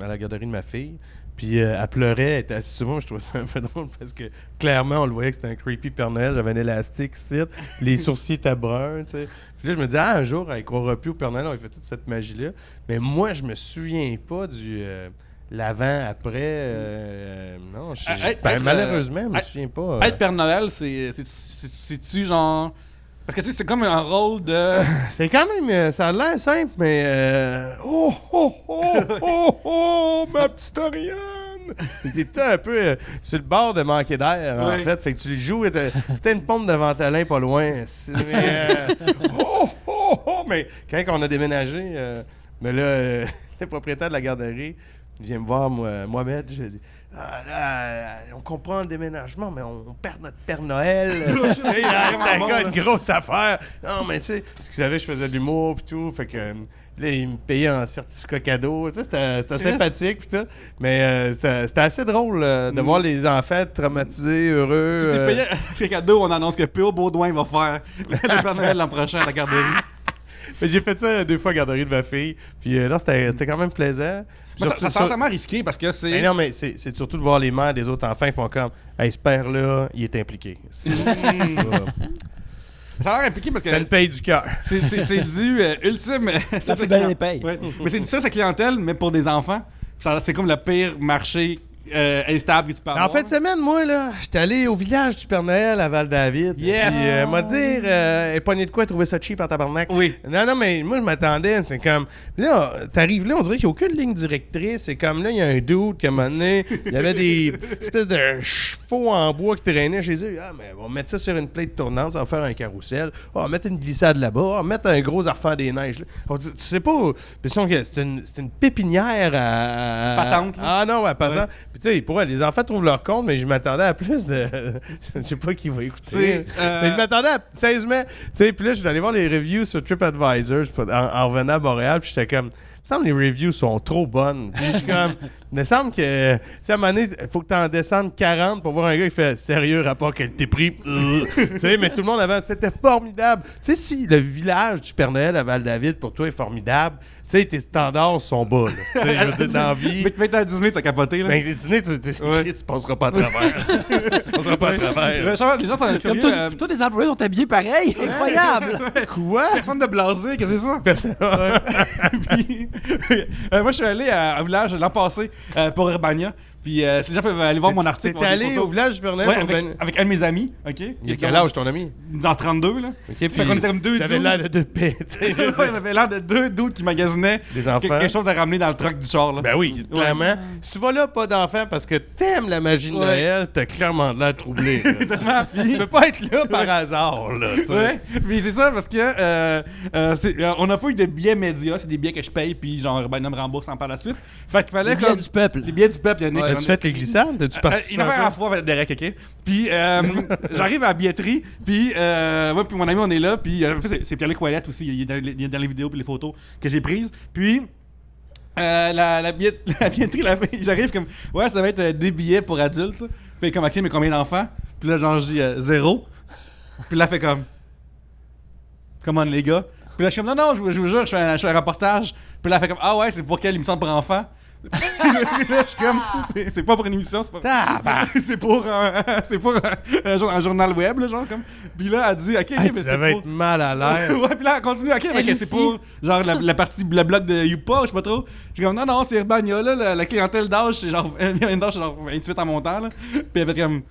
à la garderie de ma fille. Puis elle pleurait, elle était assise sur moi. Je trouvais ça un peu drôle parce que clairement, on le voyait que c'était un creepy Père Noël. J'avais un élastique ici, les sourcils étaient bruns, tu sais. Puis là, je me disais, un jour, elle ne croira plus au Père Noël, on a fait toute cette magie-là. Mais moi, je me souviens pas du. l'avant, après, non, Être, malheureusement, je me être- souviens pas. Être Père Noël, c'est-tu genre... Parce que tu sais, c'est comme un rôle de... C'est quand même, ça a l'air simple, mais ma petite Oriane! T'étais un peu sur le bord de manquer d'air, en Ouais. fait. Fait que tu le joues, c'était une pompe de Ventolin pas loin. Mais quand on a déménagé, mais là, le propriétaire de la garderie, il vient me voir, Mohamed, je dis, ah là, on comprend le déménagement, mais on perd notre Père Noël. C'était une grosse affaire. Non, mais tu sais, parce qu'ils savaient que je faisais de l'humour et tout, fait que là, ils me payaient en certificat cadeau. Tu sais, c'était sympathique pis tout. Mais c'était assez drôle de voir les enfants traumatisés, heureux. Si t'es payé avec cadeau, on annonce que P.O. Baudouin va faire le Père Noël l'an prochain à la garderie. Mais j'ai fait ça 2 fois à la garderie de ma fille. Puis là, c'était quand même plaisant. Puis Ça semble tellement risqué parce que c'est... Mais non, mais c'est surtout de voir les mères des autres enfants, ils font comme hey, ce père-là, il est impliqué. Ça a l'air impliqué parce que Ça le paye du cœur. c'est du ultime... Ça fait bien les payes. Ouais. Mais c'est du service à clientèle, mais pour des enfants. C'est comme le pire marché instable que tu peux avoir. En fin de semaine, moi, là, j'étais allé au village du Père Noël à Val-David. Yes! Puis, m'a dire, poignée de quoi, trouver ça cheap en tabarnak. Oui. Non, mais moi, je m'attendais, c'est comme... Là, t'arrives là, on dirait qu'il n'y a aucune ligne directrice. C'est comme, là, il y a un dude qui, à un moment donné, il y avait des espèces de chevaux en bois qui traînaient chez eux. Ah, mais on va mettre ça sur une plate tournante, ça va faire un carrousel. On va mettre une glissade là-bas. On va mettre un gros affaire des neiges. Là. Tu sais pas... que c'est une pépinière à... Patente, là. Ah non, à patente. Ouais. Puis tu sais, pour elle, les enfants trouvent leur compte, mais je m'attendais à plus de... je sais pas qui va écouter. Mais je m'attendais à 16 mai. Tu sais, puis là, je suis allé voir les reviews sur TripAdvisor en revenant à Montréal, puis j'étais comme... Il me semble que les reviews sont trop bonnes. Puis je suis comme... Il me semble que... Tu sais, à un moment donné, il faut que tu en descendes 40 pour voir un gars qui fait « Sérieux, rapport qualité-prix. » Tu sais, mais tout le monde avant, c'était formidable. Tu sais, si le village du Père Noël à Val-David, pour toi, est formidable, tu sais, tes standards sont bas, là. Tu sais, je veux dire, dans la vie... Mais t'es à Disney, t'as capoté, là. Ben, les dîners, tu passeras pas à travers. Tu passeras pas à travers. Les gens sont Comme curieux. tous les employés sont habillés pareil. Incroyable. Quoi? Personne de blasé, qu'est-ce que c'est ça? Puis, moi, je suis allé à un village l'an passé pour Urbania. Puis, si les gens peuvent aller voir mon article. T'es voir des allé photos. au village du Père Noël Ouais, pour avec un de mes amis, OK? Il a quel âge, ton ami? Dans 32, là. OK, Fait qu'on était comme deux T'avais dudes. l'air de deux pets, tu sais. Ouais, on avait l'air de deux dudes qui magasinaient Des enfants. quelque chose à ramener dans le truck du char, là. Ben oui, clairement. Si tu vas là, pas d'enfants, parce que t'aimes la magie de Ouais. Noël, t'as clairement de l'air troublé. là. Tu peux pas être là par hasard, là. tu sais. Ouais, puis c'est ça parce que on n'a pas eu de billets médias, c'est des billets que je paye puis genre Urbania me rembourse par la suite. Fait qu'il fallait Les billets comme du peuple. les billets du peuple, Yannick. Ouais. As-tu fait les glissades? T'as-tu participé? Il y en avait à la fois avec Derek, ok? Puis j'arrive à la billetterie, puis moi puis mon ami on est là, puis c'est Pierre-Luc Ouellette aussi, il est dans les vidéos puis les photos que j'ai prises. Puis la billetterie, j'arrive comme ouais, ça va être des billets pour adultes. Là. Puis comme ok, mais combien d'enfants? Puis là genre je dis 0. Puis là elle fait comme comment les gars? Puis là je suis comme non, je vous jure, je fais un reportage. Puis là elle fait comme ah ouais, c'est pour quelle émission pour enfants? Puis là, je suis comme, c'est pas pour une émission, c'est pour un journal web, là, genre, comme. Puis là, elle dit, ok, Hey, mais tu c'est devais pour... être mal à l'air. Ouais, puis là, elle continue, ok, mais Elle c'est aussi. pour, genre, la partie, le blog de Youpa, je sais pas trop. Je suis comme, non, c'est Urbania, là, la clientèle d'âge, c'est genre, c'est genre 28 en montant, là. Puis elle fait comme,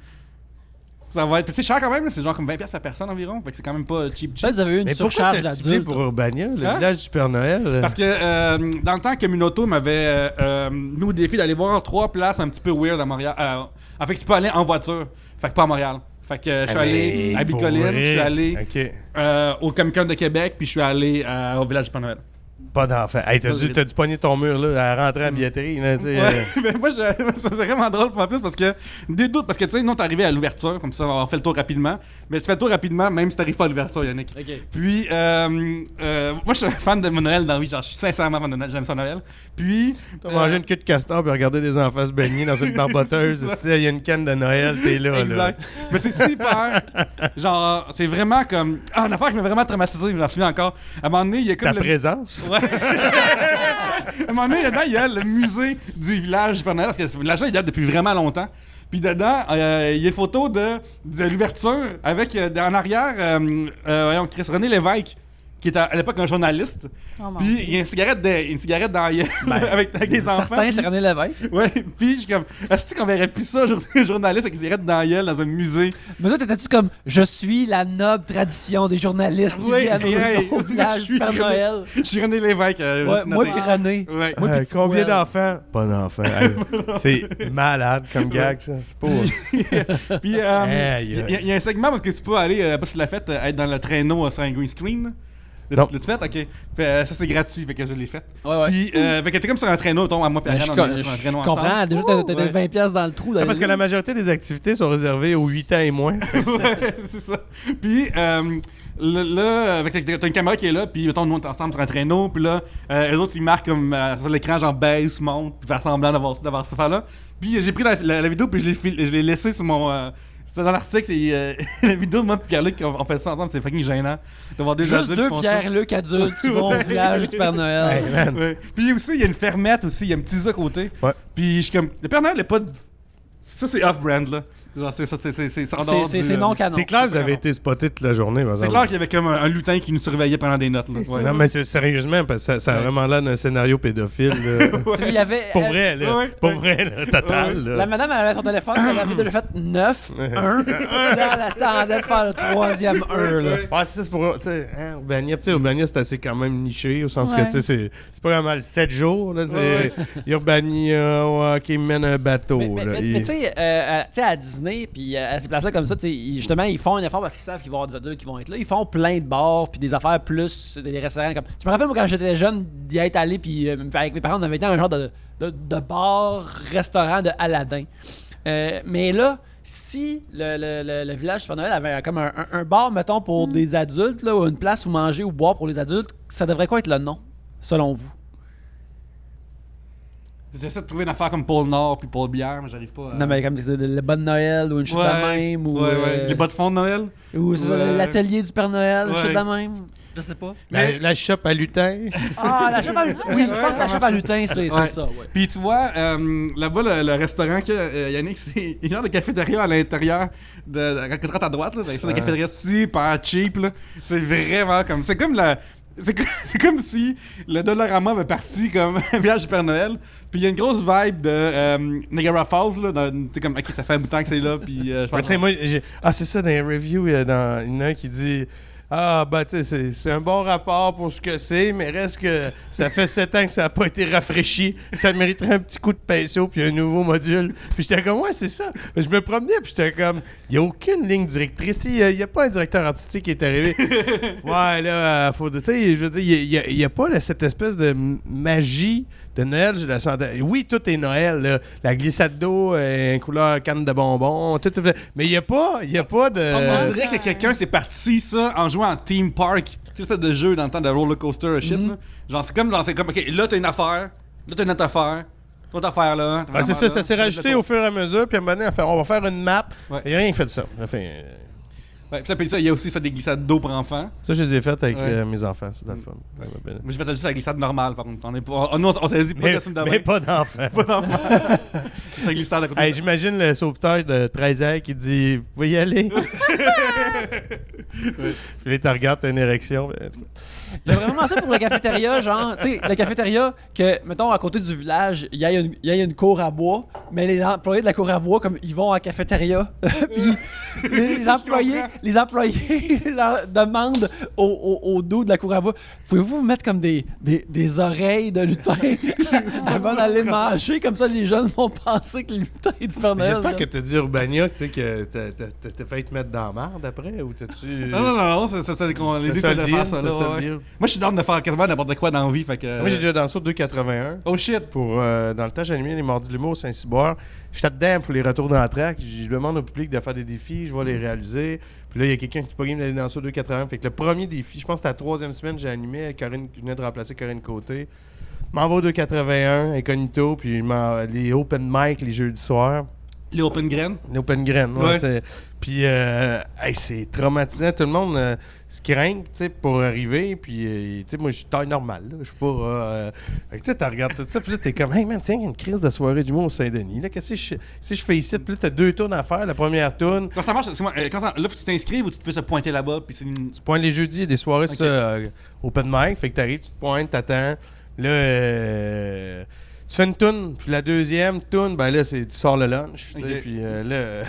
ça va être, puis c'est cher quand même, là, c'est genre comme 20$ par personne environ, fait que c'est quand même pas cheap. Peut-être que vous avez eu une Mais pourquoi surcharge t'as ciblé d'adultes. pour Urbania, le Hein? village du Père Noël? Parce que dans le temps, Communauto m'avait mis au défi d'aller voir 3 places un petit peu weird à Montréal. En fait, tu peux aller en voiture. Fait que pas à Montréal. Fait que je suis allé à Bicoline, je suis allé au Comic-Con de Québec, puis je suis allé au village du Père Noël. Pas d'enfant. Hey, t'as dû pogner ton mur là, à rentrer à la billetterie. Là, tu sais, Ouais, mais moi, c'est vraiment drôle en plus parce que des doutes, parce que tu sais, non, t'es arrivé à l'ouverture, comme ça, on fait le tour rapidement. Mais tu fais le tour rapidement, même si t'arrives pas à l'ouverture, Yannick. Ok. Puis, moi, je suis un fan de Noël dans la vie, genre, je suis sincèrement fan de Noël, j'aime ça Noël. Puis, T'as mangé une queue de castor puis regarder des enfants se baigner dans une barboteuse. Il y a une canne de Noël, t'es là. exact. Mais c'est super. Genre, c'est vraiment comme. Ah, une affaire qui m'a vraiment traumatisé, je me souviens encore. À un moment donné, il y a comme. Ta présence. Ouais. À un moment donné, dedans, il y a le musée du village du Père Noël, parce que ce village-là, il date depuis vraiment longtemps. Puis dedans, il y a une photo de l'ouverture avec en arrière, voyons, Chris René Lévesque qui était à l'époque un journaliste. Oh, mon Puis Dieu. il y a une cigarette dans la gueule avec des enfants. Certains, puis- c'est René Lévesque. Ouais, puis je suis comme, est-ce qu'on verrait plus ça, un journaliste avec une cigarette dans la gueule dans un musée? Mais toi, t'étais-tu comme je suis la noble tradition des journalistes qui Oui, viennent hey, au village je du suis Père René- Noël? Je suis René Lévesque. Ouais, juste moi noté. puis René. Ouais. Moi, puis Combien Ticouel. d'enfants? Pas d'enfants. Hey, c'est malade comme gag, ça. C'est pas... Puis Aïe, il y a un segment parce que tu peux aller, pas sur la fête, être dans le traîneau sur un green screen. Là. Non. L'as-tu fait? Ok. Fait, ça, c'est gratuit, fait que je l'ai fait. Ouais. Puis, fait que t'es comme sur un traîneau, à moi, puis Ben, Ariane, on est sur un traîneau ensemble. comprends. Déjà, t'as Ouais. 20 pièces dans le trou. Ah, parce que la majorité des activités sont réservées aux 8 ans et moins. Ouais, c'est ça. Puis là, t'as une caméra qui est là, puis mettons, nous on est ensemble sur un traîneau, puis là, les autres ils marquent comme sur l'écran, genre baisse, monte, puis faire semblant d'avoir cette affaire-là. Puis j'ai pris la vidéo, puis je l'ai laissé sur mon. C'est dans l'article, et, la vidéo de moi et Pierre-Luc, on fait ça ensemble, c'est fucking gênant de voir des Juste adultes deux qui font ça. Pierre-Luc adultes qui vont au village du Père Noël. Hey, man. Ouais. Puis aussi, il y a une fermette aussi, il y a un petit zoo à côté. Ouais. Puis je suis comme, le Père Noël n'est pas. Ça, c'est off-brand, là. Genre, c'est en dehors C'est du, non canon. C'est clair que vous avez été spoté toute la journée. par C'est exemple. clair qu'il y avait comme un lutin qui nous surveillait pendant des notes. Là. C'est Ouais. sûr. Non, mais sérieusement, parce que ça a Ouais. vraiment l'air d'un scénario pédophile. Là. Il y avait, Pour vrai, là. Ouais. Pour vrai, là, total. là. La madame elle avait son téléphone, elle avait déjà fait 9, 1. Là, elle attendait de faire le troisième 1. Là. Ouais, c'est pour. Tu sais, hein, Urbania, tu sais, Urbania, c'est assez quand même niché, au sens Ouais. que, tu sais, c'est pas vraiment le 7 jours, là. Urbania, ouais, qui mène un bateau, là. Mais tu sais, à Disney, puis à ces places-là comme ça, tu sais, justement, ils font un effort parce qu'ils savent qu'il va y avoir des adultes qui vont être là. Ils font plein de bars, puis des affaires plus, des restaurants comme. Je me rappelle, moi, quand j'étais jeune, d'y être allé, puis avec mes parents, on avait été dans un genre de bar-restaurant de Aladdin. Mais là, si le village du Père Noël avait comme un bar, mettons, pour des adultes, là, ou une place où manger ou boire pour les adultes, ça devrait quoi être le nom, selon vous? J'essaie de trouver une affaire comme Pôle Nord puis Pôle Bière, mais j'arrive pas à. Non, mais comme le bas de Noël ou une chute de même. Ou, Les bas de fond de Noël. Ou c'est ça, Ouais. l'atelier du Père Noël, une Ouais. chute de même. Je sais pas. La shop à lutin. Ah, la chope à lutin. Oui, je pense que la chope à lutin, c'est Ouais. ça, ouais. Puis tu vois, là-bas, le restaurant que Yannick, c'est une genre de cafétéria à l'intérieur. Quand tu rentres à droite, là, il fait des cafétérias super cheap. Là. C'est vraiment comme. C'est comme la. C'est comme si le Dollarama avait parti comme un village du Père Noël. Puis il y a une grosse vibe de Niagara Falls. Là, t'es comme, ok, ça fait un bout de temps que c'est là. Puis je Mais pense tu sais, moi, c'est ça, dans les reviews, il y en a un qui dit ah, bah, tu sais, c'est un bon rapport pour ce que c'est, mais reste que ça fait 7 ans que ça n'a pas été rafraîchi. Ça mériterait un petit coup de pinceau puis un nouveau module. Puis j'étais comme, ouais, c'est ça. Je me promenais, puis j'étais comme, il n'y a aucune ligne directrice. Il n'y a pas un directeur artistique qui est arrivé. Ouais, là, faut. Tu sais, je veux dire, il n'y a pas là, cette espèce de magie de Noël, je la sentais. Oui, tout est Noël, là. La glissade d'eau, couleur canne de bonbons, tout. Mais il n'y a pas de. On dirait que quelqu'un s'est parti ça en jouant en Theme Park. Tu sais, espèce de jeu dans le temps de roller coaster shit. Là. Genre, c'est comme, ok, là, t'as une affaire. Là, t'as une autre affaire. L'autre affaire là. Ah, c'est ça, ça s'est rajouté au fur et à mesure, puis à un moment donné, on va faire une map. Ouais. Et rien fait de ça. Ouais, puis ça, il y a aussi ça, des glissades d'eau pour enfants. Ça, je les ai faites avec Ouais. Mes enfants, c'est de la fun. Moi, j'ai fait juste la glissade normale, par contre. Nous, on s'est dit pas de costume de bain. Mais pas d'enfants. Pas d'enfant. C'est la glissade à côté. Hey, j'imagine le sauveteur de 13 ans qui dit vous pouvez y aller. Puis là, tu regardes, t'as une érection. J'aimerais vraiment ça pour la cafétéria, genre, tu sais, la cafétéria, que, mettons, à côté du village, il y a une cour à bois, mais les employés de la cour à bois, comme, ils vont à la cafétéria, puis les employés leur demandent au dos de la cour à bois, pouvez-vous vous mettre comme des oreilles de lutin avant d'aller manger, comme ça les jeunes vont penser que le lutin est du Père Noël. J'espère que t'as dit Urbania, tu sais, que t'as failli te mettre dans la marde après, ou t'as-tu. Non, c'est qu'on les dit ça de le faire deal, ça, c'est là. ça le Ouais. deal. Moi, je suis down de faire quasiment n'importe quoi dans la vie, fait que. Moi, j'ai déjà dansé au 281. Oh shit! Pour, dans le temps, j'animais les Mardis de l'humour au Saint-Cyboire. J'étais dedans pour les retours dans la track. Je demande au public de faire des défis, je vais les réaliser. Puis là, il y a quelqu'un qui n'est pas game d'aller danser au 281. Fait que le premier défi, je pense que c'était la troisième semaine, j'ai animé avec Corinne, je venais de remplacer Corinne Côté. Je m'en vais au 281, incognito, puis les open mic les jeudis soirs. Les open graines. L'open grain, Ouais. Puis, hey, c'est traumatisant. Tout le monde se craint, tu sais, pour arriver. Puis, tu sais, moi, je suis taille normale, là. Je suis pas... Fait que tu regardes tout ça, puis là, t'es comme, hey, man, tiens, il y a une crise de soirée d'humour au Saint-Denis. Là, qu'est-ce que je fais ici? Puis là, t'as 2 tours à faire. La première tourne, Quand ça marche, excuse-moi, là, faut que tu t'inscrives ou tu te fais se pointer là-bas, puis c'est une... tu pointes les jeudis, il y a des soirées Ok. ça, open mic. Fait que t'arrives, tu te pointes, t'attends. Là, tu fais une toune, puis la deuxième toune, ben là, tu sors le lunch. Tu sais, Ok. puis là,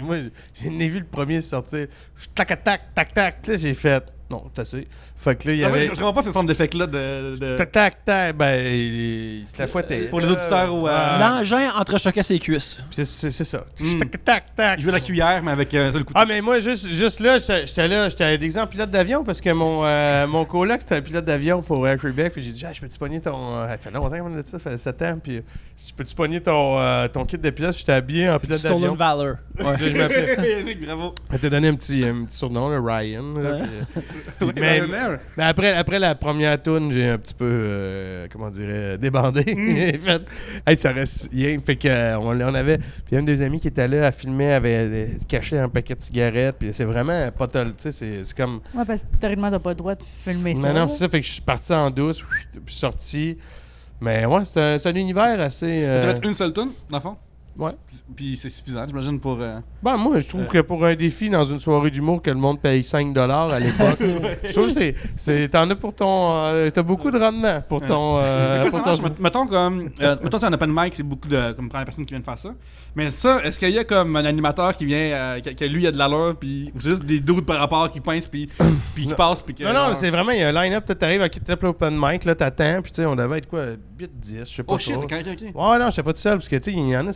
moi, j'ai vu le premier sortir. Je tac, tac, tac, tac. Là, j'ai fait, non, c'est assez. Fait que là, il y Ah ouais, avait. je comprends pas ce centre d'effet-là de... Tac, tac, tac. Ben, c'est la fois Pour les auditeurs ou... L'engin entrechoquait ses cuisses. C'est ça. Mm. Tac, tac, tac. Je veux la cuillère, mais avec le couteau. Ah, mais moi, juste là, j'étais d'exemple pilote d'avion parce que mon coloc, c'était un pilote d'avion pour Air Québec. Puis j'ai dit, je peux-tu pogner ton. Ça fait longtemps qu'on a dit ça, ça fait 7 ans. Puis je peux-tu pogner ton kit de pilote? J'étais habillé en pilote Stolen d'avion. Valor. Ouais. Puis là, je m'appelais. Yannick, bravo. Elle t'a donné un petit surnom, le Ryan. Là, Ouais. puis, mais après la première tourne, j'ai un petit peu, comment dirais, débandé. J'ai fait, hey, ça reste rien. Fait que, on avait. Puis un des amis qui était là à filmer avait caché un paquet de cigarettes. Puis c'est vraiment pas tu sais, c'est comme. Ouais, parce que théoriquement, t'as pas le droit de filmer ça. Maintenant, là. c'est ça. Fait que je suis parti en douce, puis sorti. Mais ouais, c'est un univers assez. T'as fait une seule toune, dans le fond? Ouais. Puis c'est suffisant, j'imagine, pour... Ben, moi, je trouve que pour un défi dans une soirée d'humour que le monde paye 5$ à l'époque, je trouve que t'en as pour ton. T'as beaucoup de rendement pour ton. pour ton- Mettons comme... mettons c'est un open mic, c'est beaucoup de comme première personne qui vient de faire ça. Mais ça, est-ce qu'il y a comme un animateur qui vient... que lui, il a de l'allure, puis... Ou c'est juste des doutes par rapport qui pincent, puis qui passent, puis que... Non, c'est vraiment, il y a un line-up, t'arrives à quitter l'open mic, là, t'attends, puis tu sais, on devait être quoi, 8-10, je sais pas Oh shit, trop. ok. Ouais, non, j'étais pas tout seul, parce que tu sais, il y en a,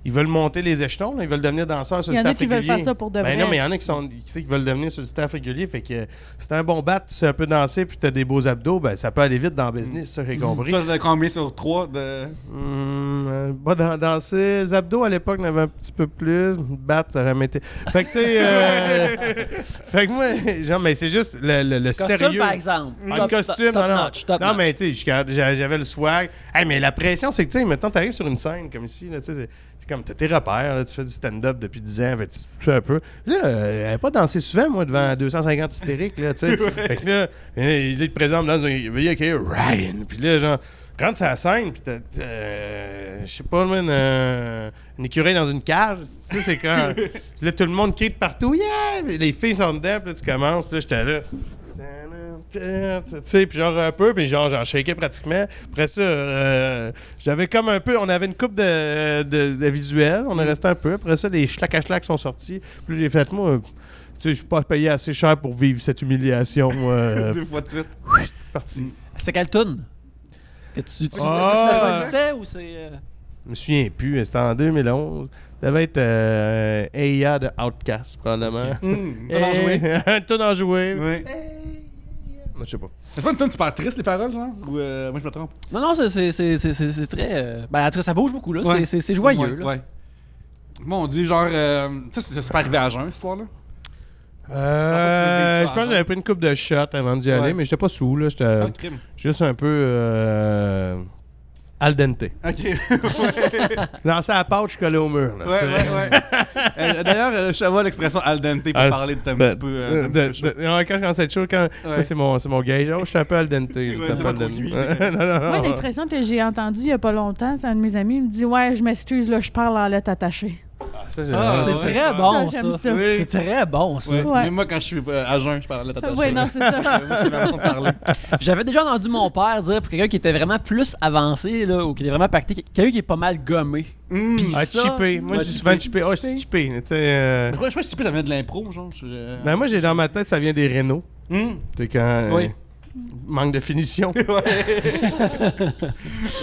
ils veulent monter les échelons, là, ils veulent devenir danseurs sur Il y le en a staff qui veulent régulier. faire ça pour de vrai. Ben non, mais il y en a qui veulent devenir sur le staff régulier, fait que c'est un bon bat, tu sais un peu danser, puis t'as des beaux abdos, ben ça peut aller vite dans le business, ça j'ai compris. Toi, t'as combien sur 3 de... Danser, les abdos à l'époque, on avait un petit peu plus, battre, ça aurait été... Fait que tu sais, fait que moi, genre, mais c'est juste le Costume, sérieux. par exemple. Ah, Top- le costume, top non. notch, top non, notch. mais tu sais, j'avais le swag. Hey, mais la pression, c'est que, tu sais, mettons, t'arrives sur une scène comme ici, là, tu sais, c'est comme, t'as tes repères, là, tu fais du stand-up depuis 10 ans, fait, tu fais un peu. Là, elle n'avait pas dansé souvent, moi, devant 250 hystériques, là, tu sais. Fait que là, il te présente dans un. Veuillez accueillir Ryan. Puis là, genre, rentre sur la scène, puis t'as, je sais pas, man, une écureuil dans une cage. Tu sais, c'est quand. Là, tout le monde crie de partout, yeah! Les filles sont dedans, puis là, tu commences, puis là, j'étais là. Tu sais, puis genre un peu, puis genre j'en shakeais pratiquement. Après ça, j'avais comme un peu, on avait une coupe de visuels, on est resté un peu. Après ça, les schlac sont sortis. Puis j'ai fait, moi, tu sais, je suis pas payé assez cher pour vivre cette humiliation. 2 fois de suite. Parti. C'est quelle toune? Que tu Ah! choisissais ou c'est. Je me souviens plus, c'était en 2011. Ça devait être Aya de Outcast, probablement. T'as en joué? Tout en joué. Oui. Je sais pas. C'est pas une tonne super triste, les paroles, genre? Ou moi, je me trompe? Non, non, c'est très. Ben, en tout cas, ça bouge beaucoup, là. Ouais. C'est joyeux, là. Ouais. Mon Dieu, genre... tu sais, c'est pas arrivé à jeun, cette histoire-là? Je pense que j'avais pris une coupe de shot avant d'y aller, Ouais. mais j'étais pas sous, là. J'étais Ah, crime. juste un peu al dente. Ok. Lancer à la pâte, je collais au mur. Là, Ouais, tu sais. ouais. D'ailleurs, je savais l'expression al dente pour Ah, parler de un petit peu chaud. Ouais, quand je commence à être chaud, Ouais. moi, c'est mon gage. Oh, je suis un peu al dente. t'es pas trop cuit, t'es non. Moi, une expression que j'ai entendue il y a pas longtemps, c'est un de mes amis, il me dit « Ouais, je m'excuse, là, je parle en lettres attachées. Ça, Ah, C'est ouais. très bon, Ça, j'aime ça. ça. Oui. C'est très bon, ça. Ouais. Ouais. Même moi, quand je suis à jeun, je parle à l'attaché. Oui, non, c'est ça. Moi, c'est ma façon de parler. J'avais déjà entendu mon père dire pour quelqu'un qui était vraiment plus avancé, là, ou qui était vraiment pacté, quelqu'un qui est pas mal gommé. Puis Ah, ça- chippé. Moi, Ouais, je dis souvent chippé. Oh, je suis chippé. Tu sais. Je crois que si tu peux, ça vient de l'impro, genre. Ben, moi, j'ai dans ma tête, ça vient des rénaux. Hum. Tu sais, quand. Oui. Manque de finition.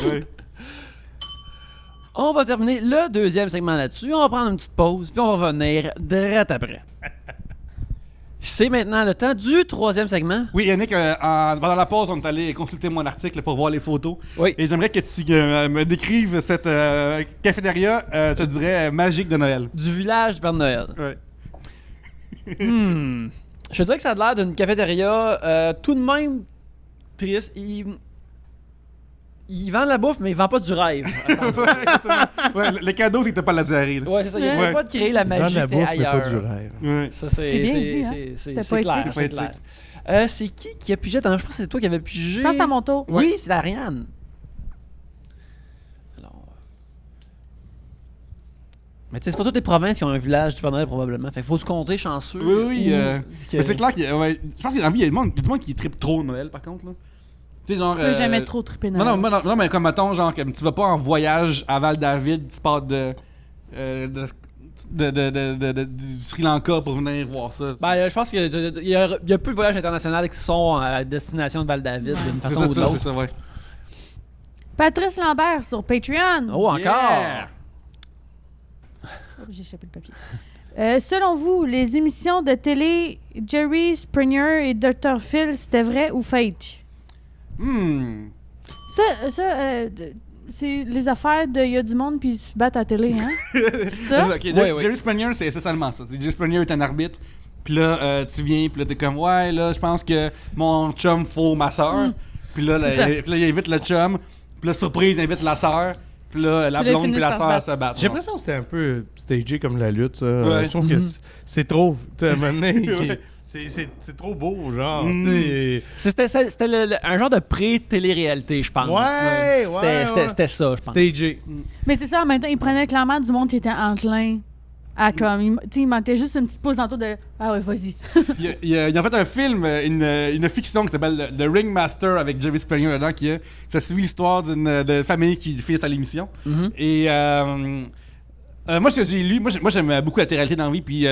Ouais. On va terminer le deuxième segment là-dessus. On va prendre une petite pause, puis on va revenir direct après. C'est maintenant le temps du troisième segment. Oui, Yannick, pendant la pause, on est allé consulter mon article pour voir les photos. Oui. Et j'aimerais que tu me décrives cette cafétéria, je te dirais, magique de Noël. Du village du Père Noël. Ouais. Je te dirais que ça a l'air d'une cafétéria tout de même triste. Il il vend de la bouffe, mais il vend pas du rêve. Ouais, le cadeau, c'est que t'as pas la diarrhée. Là. Ouais, c'est ça. Il essaie Ouais. pas de créer la Vendre magie la que t'es bouffe, mais ailleurs. pas du rêve. Ouais. Ça, C'est bien dit, hein? c'est C'était clair. poétique. C'est clair. C'est qui a pigé? Attends, je pense que c'est toi qui avais pigé. Je pense que c'est à mon tour. Oui, c'est Ariane. Alors... Mais tu sais, c'est pas toutes les provinces qui ont un village du Père Noël, probablement. Fait qu'il faut se compter chanceux. Oui. Que- Mais c'est clair qu'il ouais, je pense qu'il y a du monde qui trippe trop Noël, par contre. Là. Tu sais, genre. Tu peux jamais trop triper Non, Noël. non, mais comme mettons, genre, que tu vas pas en voyage à Val-David, tu pars du Sri Lanka pour venir voir ça. Ben, je pense qu'il y a peu de voyages internationaux qui sont à destination de Val-David d'une c'est façon ou de ça, l'autre. c'est ça, ouais. Patrice Lambert sur Patreon. Oh, encore! Yeah! Oh, j'ai échappé le papier. Selon vous, les émissions de télé Jerry Springer et Dr. Phil, c'était vrai ou fake? C'est les affaires de y a du monde puis ils se battent à la télé, hein? C'est ça? Ok, Ouais, ouais. Jerry Springer, c'est essentiellement ça. Jerry Springer est un arbitre. Puis là, tu viens, puis là, t'es comme, ouais, là, je pense que mon chum faut ma soeur. Puis là, C'est ça. il invite le chum. Puis là, surprise, il invite la soeur. Puis là, la Puis là, ils blonde puis finissent la par se sœur battre. se battent. J'ai l'impression que c'était un peu stagé comme la lutte, ça. Ouais. Je trouve que c'est trop. Tu sais, à un moment donné, c'est trop beau, genre. tu sais. C'était un genre de pré-télé-réalité, je pense. C'était ça, je pense. Stagé. Mais c'est ça, en même temps, il prenait clairement du monde qui était enclin à comme. Tu sais, il manquait juste une petite pause dans le tour de. Ah ouais, vas-y. Il a fait un film, une fiction qui s'appelle The Ringmaster avec Jerry Springer dedans, ça suit l'histoire d'une famille qui finit à l'émission. Et moi, ce que j'ai lu, moi j'aime beaucoup la télé-réalité dans la vie, puis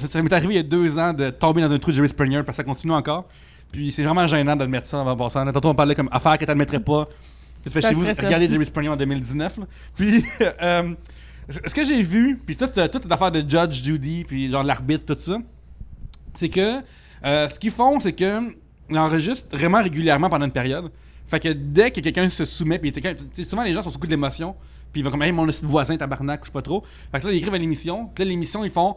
ça m'est arrivé il y a 2 ans de tomber dans un trou de Jerry Springer, parce que ça continue encore. Puis c'est vraiment gênant d'admettre ça en passant. Tantôt on parlait comme affaire que t'admettrais pas. Que tu fais Ça chez vous, serait ça. regardez Jerry Springer en 2019. Là. Puis ce que j'ai vu, puis toute l'affaire de Judge Judy, puis genre l'arbitre, tout ça, c'est que ce qu'ils font, c'est que ils enregistrent vraiment régulièrement pendant une période. Fait que dès que quelqu'un se soumet, puis souvent les gens sont sous coup de l'émotion, puis ils vont comme hey, mon voisin tabarnak, je sais pas trop. Fait que là ils écrivent à l'émission, puis là l'émission ils font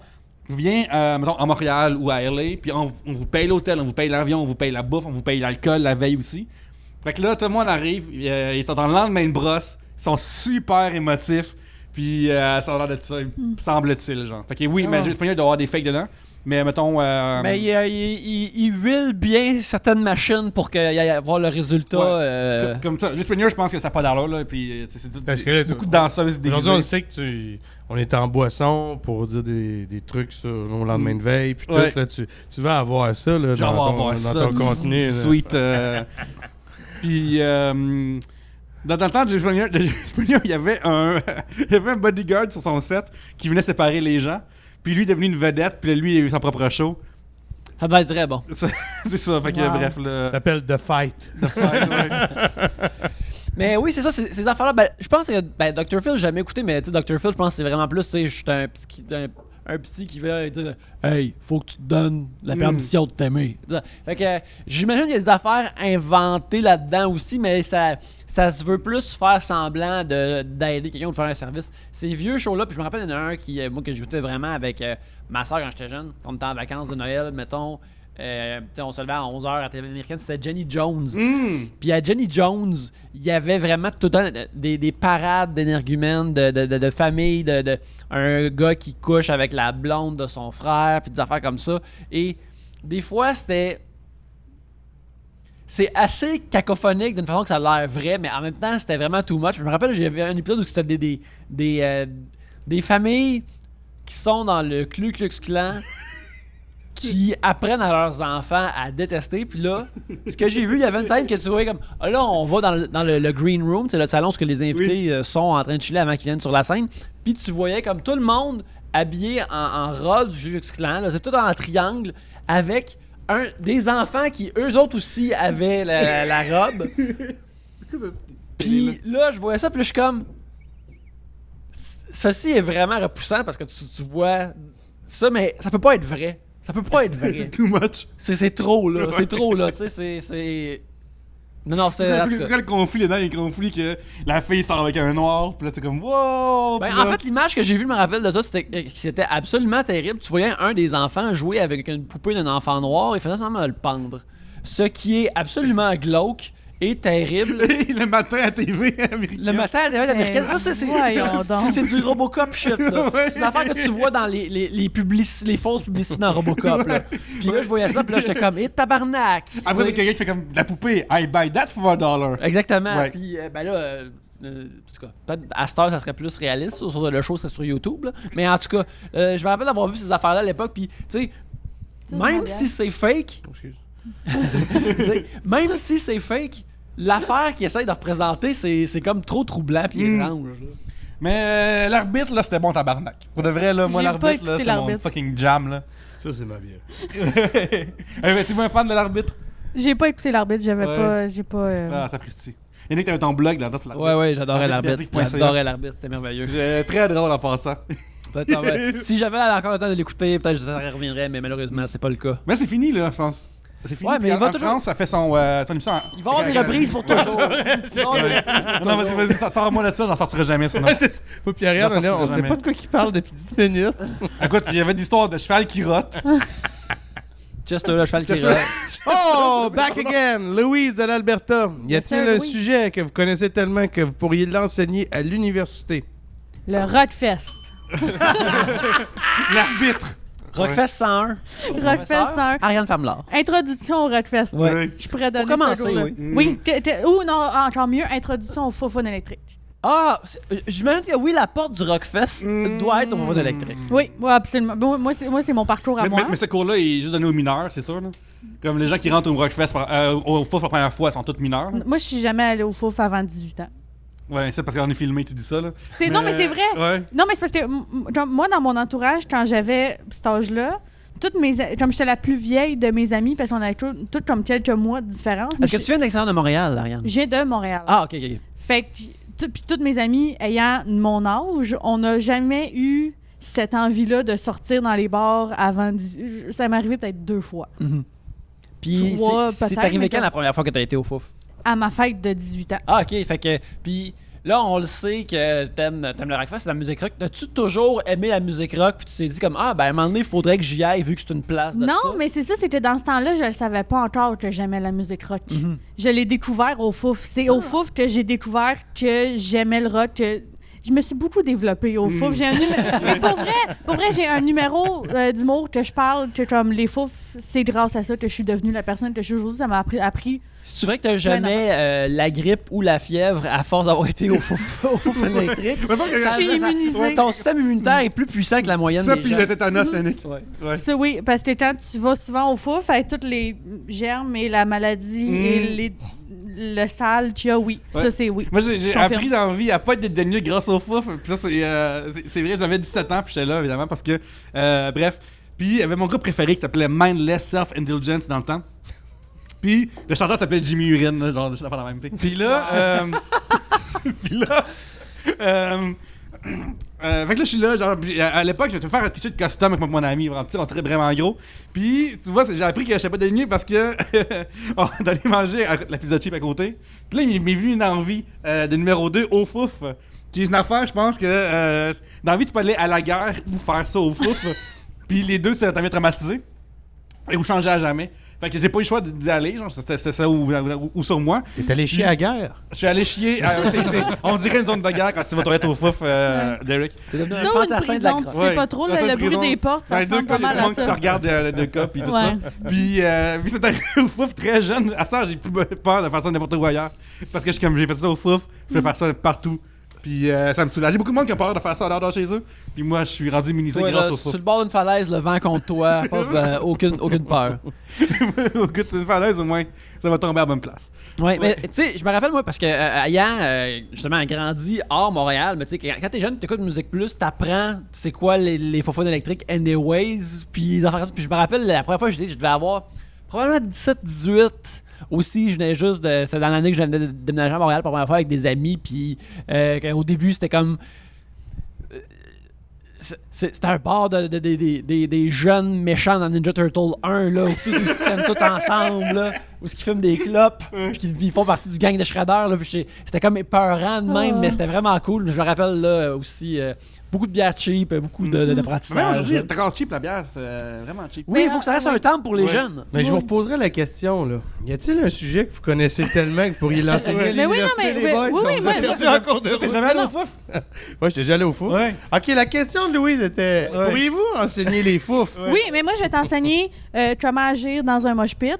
viens mettons à Montréal ou à LA, puis on vous paye l'hôtel, on vous paye l'avion, on vous paye la bouffe, on vous paye l'alcool la veille aussi. Fait que là tout le monde arrive, ils sont dans le lendemain de brosse, ils sont super émotifs. Puis ça a l'air de ça, semble-t-il, genre. Fait que oui, mais Jerry Springer doit avoir des fakes dedans. Mais mettons. Mais il huile bien certaines machines pour qu'il y ait avoir le résultat. Comme ça. Jerry Springer, je pense que ça n'a pas d'allure, là. Puis c'est tout. Parce que là, beaucoup de danseuses Aujourd'hui, on déguisées. sait que on est en boisson pour dire des trucs sur le lendemain de veille. Puis Ouais. tout, là, tu vas avoir ça là, Genre, on va avoir dans ça, ton du- contenu. du là. sweet. Puis. Dans le temps de Jerry Springer, il y avait un bodyguard sur son set qui venait séparer les gens. Puis lui est devenu une vedette, puis lui il a eu son propre show. Ça devait être très bon. C'est ça, fait que Wow. bref, là. Ça s'appelle The Fight. Mais oui, c'est ça, ces affaires-là. Ben, je pense que Dr. Phil, j'ai jamais écouté, mais tu sais, Dr. Phil, je pense que c'est vraiment plus, tu sais, je suis un psy qui va dire hey, faut que tu te donnes la permission de t'aimer. Fait que j'imagine qu'il y a des affaires inventées là-dedans aussi, mais ça se veut plus faire semblant d'aider quelqu'un ou de faire un service. Ces vieux shows-là, puis je me rappelle, il y en a un qui, moi, que j'écoutais vraiment avec ma soeur quand j'étais jeune. On était en vacances de Noël, mettons. On se levait à 11h à la télé américaine, c'était Jenny Jones. Puis à Jenny Jones, il y avait vraiment tout le temps des parades d'énergumènes, de famille, de un gars qui couche avec la blonde de son frère, puis des affaires comme ça. Et des fois, c'est assez cacophonique d'une façon que ça a l'air vrai, mais en même temps, c'était vraiment too much. Je me rappelle, j'avais un épisode où c'était des familles qui sont dans le Ku Klux Klan qui apprennent à leurs enfants à détester. Puis là, ce que j'ai vu, il y avait une scène que tu voyais comme ah, là, on va dans le green room, c'est le salon où les invités sont en train de chiller avant qu'ils viennent sur la scène. Puis tu voyais comme tout le monde habillé en robe du Ku Klux Klan, là, c'est tout en triangle, avec des enfants qui eux autres aussi avaient la robe. Puis là, je voyais ça, puis là, je suis comme ceci est vraiment repoussant parce que tu vois ça, mais ça peut pas être vrai. Ça peut pas être vrai. C'est too much. C'est trop, là. C'est trop, là. Tu sais, c'est... Non, c'est... en tout C'est cas. quoi le conflit là-dedans? Il y a un conflit que la fille sort avec un noir, puis là c'est comme wow! Ben, Puis là- en fait, l'image que j'ai vue me rappelle de ça, c'était absolument terrible. Tu voyais un des enfants jouer avec une poupée d'un enfant noir et faisait semblant de le pendre. Ce qui est absolument glauque est terrible. Le matin à TV américaine. Le matin à la télé américaine, ça, voyons donc. c'est du Robocop shit, là. Ouais. C'est une affaire que tu vois dans les fausses publicités dans Robocop, là. Puis là, je voyais ça, puis là, j'étais comme, tabarnak! Après, il y a quelqu'un qui fait comme la poupée, I buy that for $1. Exactement. Ouais. Puis, ben là, en tout cas, peut-être à cette heure, ça serait plus réaliste, sur le show, c'est sur YouTube, là. Mais en tout cas, je me rappelle d'avoir vu ces affaires-là à l'époque, puis, tu sais, même si c'est fake, t'sais, même si c'est fake, l'affaire qu'ils essayent de représenter, c'est comme trop troublant puis étrange. Là. Mais l'arbitre, là, c'était bon tabarnak. Pour de vrai, là, moi, J'ai pas l'arbitre, écouté là, c'était mon l'arbitre. fucking jam, là. Ça, c'est ma bière. Es-tu un fan de l'arbitre? J'ai pas écouté l'arbitre, j'avais Ouais. pas. J'ai pas. Ah, sapristi. Il y en a qui avaient ton blog là-dedans sur l'arbitre. Ouais, j'adorais l'arbitre. Arbitre.ca. J'adorais l'arbitre, c'est merveilleux. Très drôle en passant. Peut-être, si j'avais encore le temps de l'écouter, peut-être que ça reviendrait, mais malheureusement, c'est pas le cas. Mais c'est fini, là, je pense. C'est fini. Ouais, mais Puis il va en toujours- France, ça fait son émission. Il va y avoir des reprises pour toujours. Il va y avoir des reprises pour Non, toujours. vas-y, sors-moi de ça, j'en sortirai jamais sinon. Moi, puis Ariane, J'en on sortirai sait jamais. pas de quoi qu'il parle depuis 10 minutes. Écoute, il y avait des histoires de cheval qui rote. Chester, là, cheval qui Chester. rote. Oh, back again! Louise de l'Alberta. Y Yes, a-t-il sir, un Louise. sujet que vous connaissez tellement que vous pourriez l'enseigner à l'université? Le Rockfest. L'arbitre. Rockfest 101. Rockfest 101. Ariane Famelard. Introduction au Rockfest. Ouais. Je pourrais donner Pour commencer, ce jour-là. oui. Oui. Ou non, encore mieux, introduction au faux-phone électrique. Ah, j'imagine que oui, la porte du Rockfest doit être au fond électrique. Oui, absolument. Moi, c'est mon parcours à moi. Mais ce cours-là est juste donné aux mineurs, c'est sûr, là. Comme les gens qui rentrent au Rockfest au FOF pour la première fois sont tous mineurs. Là. Moi, je suis jamais allée au FOF avant 18 ans. Ouais, c'est parce qu'on est filmé, tu dis ça, là. Non, mais c'est vrai. Ouais. Non, mais c'est parce que moi, dans mon entourage, quand j'avais cet âge-là, comme j'étais la plus vieille de mes amis, parce qu'on avait toutes comme quelques mois de différence. Est-ce que tu viens de l'extérieur de Montréal, Ariane? Je viens de Montréal. Ah, ok. Fait que, puis toutes mes amies ayant mon âge, on n'a jamais eu cette envie-là de sortir dans les bars avant. Ça m'est arrivé peut-être 2 fois. Puis, Trois, c'est peut-être, arrivé mais quand pas- la première fois que tu as été au Fouf? À ma fête de 18 ans. Ah, ok. Fait que. Puis là, on le sait que t'aimes le Rockfest, c'est la musique rock. As-tu toujours aimé la musique rock? Puis tu t'es dit, comme, ah, ben à un moment donné, il faudrait que j'y aille vu que c'est une place de Non, ça. mais c'est ça, c'était dans ce temps-là, je ne savais pas encore que j'aimais la musique rock. Mhm. Je l'ai découvert au Fouf. C'est au Fouf que j'ai découvert que j'aimais le rock. Je me suis beaucoup développée au Fouf. J'ai un mais pour vrai, j'ai un numéro d'humour que je parle que comme les Fouf, c'est grâce à ça que je suis devenue la personne que je suis aujourd'hui. Ça m'a appris. C'est vrai que t'as jamais la grippe ou la fièvre à force d'avoir été au Fouf électrique? Je suis immunisée. Ton système immunitaire est plus puissant que la moyenne Ça, des puis gens. le tétanos, Yannick. Ouais. Ouais. Ça, oui, parce que quand tu vas souvent au Fouf avec tous les germes et la maladie et le sale qu'il y a, oui. Ouais. Ça, c'est oui. Moi, j'ai Je confirme. appris dans la vie à pas être dédaigné grâce au fouf. Puis ça, c'est vrai, j'avais 17 ans, puis j'étais là, évidemment, parce que, bref. Puis il y avait mon groupe préféré qui s'appelait Mindless Self-Indulgence dans le temps. Puis le chanteur s'appelait Jimmy Urine, là, genre, je sais pas la même thing. Puis là, fait que là, je suis là, genre, à l'époque, je vais te faire un t-shirt custom avec mon ami, vraiment petit, on très vraiment gros. Puis, tu vois, j'ai appris que je sais pas dédaigné parce que on allait manger à la pizza cheap à côté. Puis là, il m'est venu une envie de numéro 2 au fouf. Qui est une affaire, je pense que dans la vie, tu peux aller à la guerre ou faire ça au fouf. Puis les deux, ça t'avait traumatisé. Et vous changez à jamais. Fait que j'ai pas eu le choix d'y aller, genre, c'était ça ou sur moi. T'es allé chier à la guerre? Je suis allé chier. On dirait une zone de guerre quand tu vas toiletter au fouf, Derek. C'est devenu un Ça ou une fantassin de la prison, tu crosse. sais Ouais. pas trop, Ça, le une bruit prison. des portes, ça Dans les deux ressemble cas, pas il y a mal tout le à monde qui te ça. regarde de cas, puis tout Ouais. ça. Puis c'est arrivé au fouf très jeune. À ça, j'ai plus peur de faire ça n'importe où ailleurs. Parce que comme j'ai fait ça au fouf, je vais faire ça partout. Puis ça me soulage. J'ai beaucoup de monde qui a peur de faire ça en dehors de chez eux. Puis moi, je suis rendu immunisé Ouais, grâce là, au sur fouf. le bord d'une falaise, le vent contre toi, pas, aucune peur. Au coup, tu es à l'aise, au moins, ça va tomber à la bonne place. Ouais, mais tu sais, je me rappelle moi parce que ayant justement grandi hors Montréal, mais tu sais quand t'es jeune, t'écoutes Musique Plus, t'apprends c'est quoi les faux-phones électriques anyways, puis des affaires comme ça. Puis je me rappelle la première fois que j'étais, je devais avoir probablement 17-18. Aussi, je venais juste de. C'est dans l'année que je venais de déménager à Montréal pour la première fois avec des amis, puis au début c'était comme. C'était un bar des jeunes méchants dans Ninja Turtle 1, là, où tous ils se tiennent tous ensemble, là. où ils fument des clopes, puis ils font partie du gang de Shredder. Là, puis c'était comme épeurant de même, mais c'était vraiment cool. Je me rappelle là aussi beaucoup de bière cheap, beaucoup d'apprentissage. Même aujourd'hui, c'est très cheap la bière, c'est vraiment cheap. Oui, il faut que ça reste un temple pour les jeunes. Mais je vous reposerai la question, là. Y a-t-il un sujet que vous connaissez tellement que vous pourriez l'enseigner à Mais oui, non, l'université, mais les boys? oui, On vous a perdu en cours de route. T'es jamais allé au fouf? Ouais, j'étais déjà allé au fouf. Ouais. OK, la question de Louise était, pourriez-vous enseigner les foufs? Oui, mais moi, je vais t'enseigner comment agir dans un mosh pit,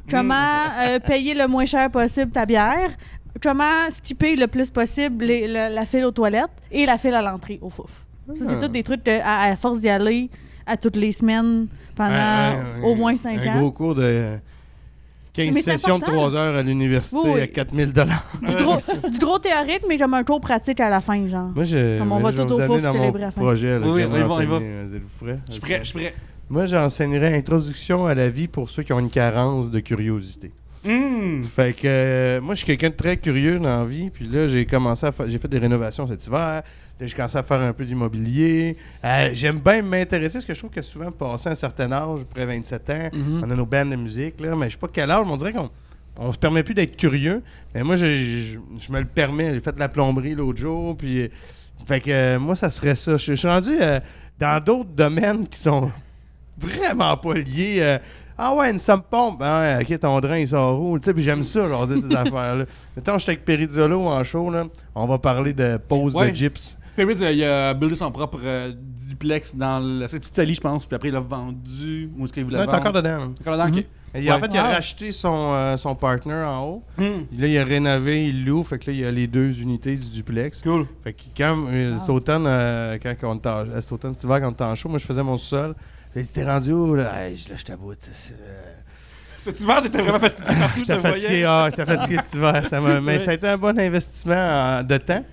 comment payer le moins cher possible ta bière, comment skipper le plus possible la file aux toilettes et la file à l'entrée au fouf. Ça, c'est tous des trucs à force d'y aller à toutes les semaines pendant au moins 5 ans. Un gros cours de 15 Mais c'est sessions de important. 3 heures à l'université Oui. à 4000 Du gros théorique, mais comme un cours pratique à la fin, genre. Moi, Comme on va je tout vais au vous fouf amener dans célébrer mon à la fin. projet. Là, Oui, que on y j'aimerais va, on y va. enseigner. Êtes-vous prêts? Je suis prêt. Moi, j'enseignerais Introduction à la vie pour ceux qui ont une carence de curiosité. Fait que moi, je suis quelqu'un de très curieux dans la vie. Puis là, j'ai fait des rénovations cet hiver. Là, j'ai commencé à faire un peu d'immobilier. J'aime bien m'intéresser parce que je trouve que souvent, passé un certain âge, près 27 ans, on a nos bandes de musique. Là, mais je sais pas quel âge, mais on dirait qu'on se permet plus d'être curieux. Mais moi, je me le permets. J'ai fait de la plomberie l'autre jour. Puis, fait que moi, ça serait ça. Je suis rendu dans d'autres domaines qui sont vraiment pas liés. Ah ouais, une somme-pompe. Ah ouais, ok, ton drain, il sort où? Tu sais, puis j'aime ça, genre, dire ces affaires-là. Mettons, je suis avec Perizzolo en show, là. On va parler de pose de gyps. Perry, il a buildé son propre duplex dans cette petite allée, je pense, puis après, il l'a vendu. Où est-ce qu'il voulait Non, vendre? t'es encore dedans. Encore dedans, ok. En fait, il a racheté son partner en haut. Là, il a rénové, il loue. Fait que là, il y a les 2 unités du duplex. Cool. Fait que quand cet automne, cet hiver, quand on était en show, moi, je faisais mon sous-sol. J'ai dit, t'es rendu où, là? Hey, là, je t'aboute. Cet hiver, t'étais vraiment fatigué partout, J'étais ça se voyait. fatigué, j'étais fatigué cet hiver. Mais ça a été un bon investissement de temps.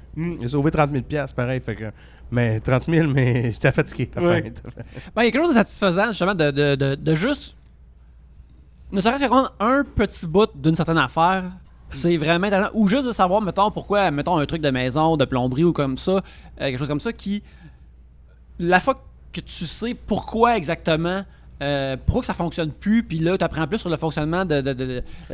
J'ai sauvé 30 000 $, pareil. Fait que, mais 30 000, mais j'étais fatigué. Ben, il y a quelque chose de satisfaisant, justement, de juste. Ne serait-ce que rendre un petit bout d'une certaine affaire, c'est vraiment intéressant. Ou juste de savoir, mettons, pourquoi, mettons, un truc de maison, de plomberie ou comme ça, quelque chose comme ça, qui. La fois que tu sais pourquoi exactement. Pourquoi que ça fonctionne plus, puis là, tu apprends plus sur le fonctionnement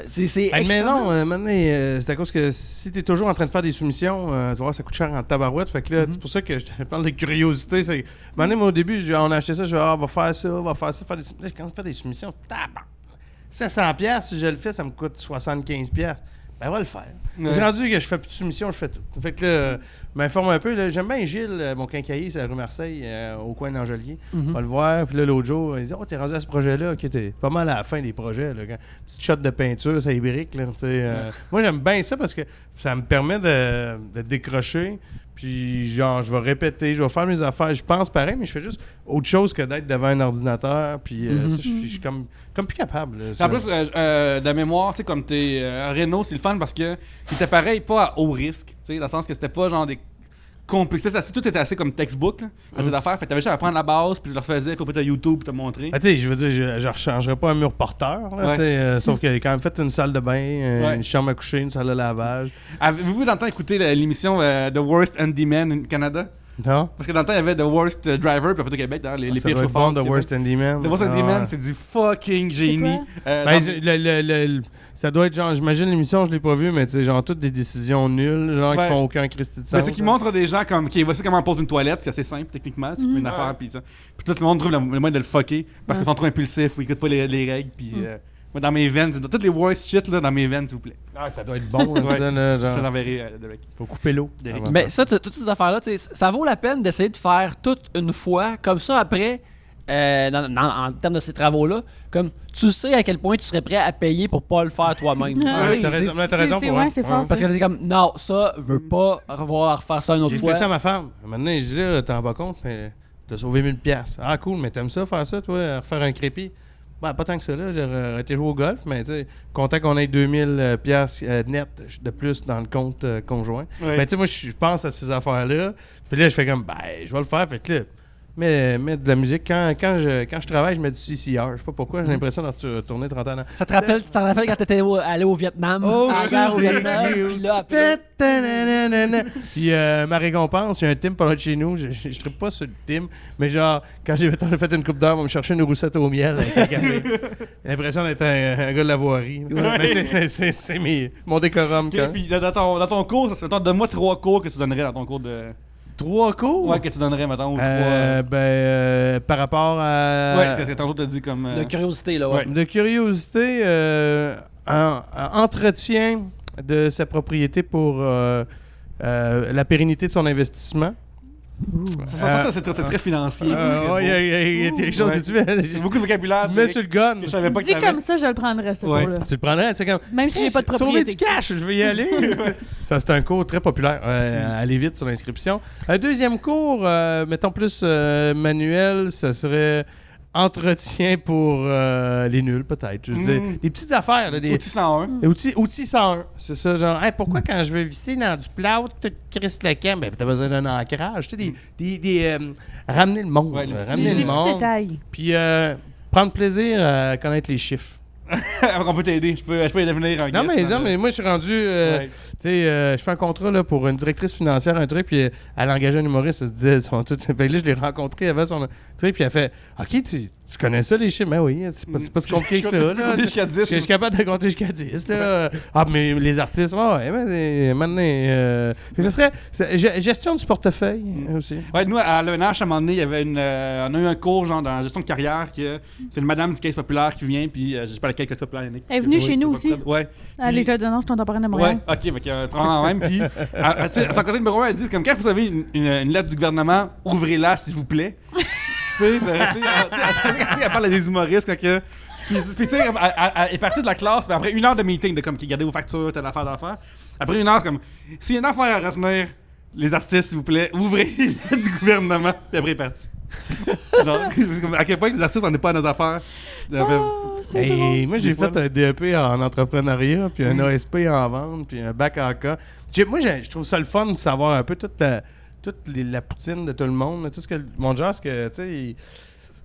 c'est à une maison, maintenant, c'est à cause que si tu es toujours en train de faire des soumissions, tu vas voir, ça coûte cher en tabarouette. Fait que là, c'est pour ça que je te parle de curiosité. C'est, maintenant, moi, au début, on a acheté ça, je vais on va faire ça, faire des soumissions. Là, quand je fais des soumissions, 500$, si je le fais, ça me coûte 75$. Ben, on va le faire. J'ai rendu que je fais plus de soumissions, je fais tout. Fait que là, je m'informe un peu. Là, j'aime bien Gilles, mon quincaillier, c'est à rue Marseille, au coin d'Angelier. On va le voir. Puis là, l'autre jour, il dit, oh, t'es rendu à ce projet-là. Ok, t'es pas mal à la fin des projets. Là, petite shot de peinture, ça brique. Là, moi, j'aime bien ça parce que ça me permet de décrocher. Puis, genre, je vais répéter, je vais faire mes affaires. Je pense pareil, mais je fais juste autre chose que d'être devant un ordinateur. Puis, ça, je suis comme plus capable. Là, En plus, de mémoire, tu sais, comme t'es Renault, c'est le fun parce que c'était pareil, pas à haut risque. Tu sais, dans le sens que c'était pas genre des complexité. Tout était assez comme textbook, là, d'affaires. Fait que t'avais juste à prendre la base, puis je le refaisais, puis après t'as YouTube, puis te montrer. Tu sais, je veux dire, je rechangerais pas un mur porteur, là, sauf qu'il a quand même fait une salle de bain, une chambre à coucher, une salle de lavage. Avez-vous dans le temps écouté l'émission The Worst Handyman in Canada? Non? Parce que dans le temps, il y avait The Worst Driver, puis après au Québec, les pires chauffeurs. The Worst Handyman. The Worst Handyman, c'est du fucking génie. Ça doit être genre, j'imagine l'émission, je l'ai pas vue, mais tu sais, genre toutes des décisions nulles, genre qui font aucun Christy de sens. Mais c'est qu'ils montrent des gens comme, voici comment on pose une toilette, c'est assez simple techniquement, c'est une affaire, puis ça. Puis tout le monde trouve le moyen de le fucker, parce qu'ils sont trop impulsifs, ou ils écoutent pas les règles, puis moi dans mes veines, toutes les worst shit là, dans mes veines, s'il vous plaît. Ah, ça doit être bon, ça, là, genre. Je l'enverrai, Derek. Faut couper l'eau. Mais ça, toutes ces affaires-là, ça vaut la peine d'essayer de faire tout une fois, comme ça après. En termes de ces travaux-là, comme tu sais à quel point tu serais prêt à payer pour pas le faire toi-même. T'as raison pour c'est fort. Parce que t'es comme, non, ça, je veux pas refaire ça une autre fois. J'ai fois. fait ça à ma femme. Maintenant, je dis là, t'en rends pas compte, mais t'as sauvé 1000$. Ah, cool, mais t'aimes ça, faire ça, toi, refaire un crépi? Ben, pas tant que ça, là. J'aurais été jouer au golf, mais tu sais, content qu'on ait 2000$ net de plus dans le compte conjoint. Mais tu sais, moi, je pense à ces affaires-là. Puis là, je fais comme, ben, je vais le faire. Fait que là, mettre de la musique. Quand je travaille, je mets du CCR. Je sais pas pourquoi, j'ai l'impression de retourner 30 ans. Ça te rappelle quand t'étais allé au Vietnam, Oh, à la guerre au c'est Vietnam, cute. puis là, après... Puis ma récompense, il y a un team par là de chez nous. Je ne tripe pas sur le team, mais genre, quand j'ai fait une coupe d'heure, on va me chercher une roussette au miel avec un café. J'ai l'impression d'être un gars de la voirie. Mais c'est mon décorum. Ok, puis dans ton cours, ça se fait, donne-moi 3 cours que tu donnerais dans ton cours de. 3 cours? Ouais, que tu donnerais, mettons, ou 3. Par rapport à... Ouais, c'est ce que tantôt t'as dit comme. De curiosité, là, ouais. De curiosité, entretien de sa propriété pour la pérennité de son investissement. Ça, c'est très financier. Il y a quelque chose Ouais. que J'ai beaucoup de vocabulaire. tu mets sur le gun. que je savais pas que Dit t'avais. comme ça, je le prendrais, ce Ouais. cours-là. Tu le prendrais, tu sais, comme... Même si j'ai pas de Sauver propriété. du cash, je vais y aller. Ça, c'est un cours très populaire. Allez vite sur l'inscription. Un deuxième cours, mettons plus manuel, ça serait entretien pour les nuls, peut-être. Je veux dire, des petites affaires. Là, des Outil 101. outils 101. C'est ça, genre, hey, pourquoi quand je veux visser dans du plâtre, tu crisses le camp, ben, t'as besoin d'un ancrage. Tu sais, ramener le monde. Ouais, les petits- ramener Des le petits monde. détails. Puis prendre plaisir à connaître les chiffres. On peut t'aider. Je peux y devenir un Non, guest, mais moi, je suis rendu. Ouais. Tu sais, je fais un contrat là, pour une directrice financière, un truc, puis elle a engagé un humoriste. Elle se disait, fait que là, je l'ai rencontré avant son truc, puis elle fait OK, tu connais ça, les chiffres? Ben oui, c'est pas si compliqué que ça. Je peux Là. compter jusqu'à 10. Je suis capable de compter jusqu'à 10. Là. Ah, mais les artistes, ouais, mais maintenant. Ça serait gestion du portefeuille aussi. Ouais, nous, à l'ENH, à un moment donné, il y avait on a eu un cours genre dans la gestion de carrière, que c'est une madame du Caisse populaire qui vient, puis je sais pas laquelle Caisse populaire, Yannick. Elle est venue Oui, chez nous pas aussi. près. Ouais. À l'État de danse contemporaine de Montréal. Ouais, ok, fait que probablement même. Puis, son conseil numéro 1, elle dit comme quand vous avez une lettre du gouvernement, ouvrez-la, s'il vous plaît. Tu sais, elle parle à des humoristes, quand que. Puis tu sais, elle est partie de la classe, puis après 1 heure de meeting, de comme qui gardez vos factures, telle affaire d'affaires. Après 1 heure, c'est comme s'il y a une affaire à retenir, les artistes, s'il vous plaît, ouvrez la du gouvernement, puis après, il est parti. Genre, c'est comme, à quel point les artistes, on n'est pas à nos affaires. Oh, c'est drôle. Hey, moi, j'ai Des fois, fait un DEP en entrepreneuriat, puis un ASP en vente, puis un bac en cas. Moi, je trouve ça le fun de savoir un peu toute la poutine de tout le monde, tout ce que le monde genre, ce que, tu sais...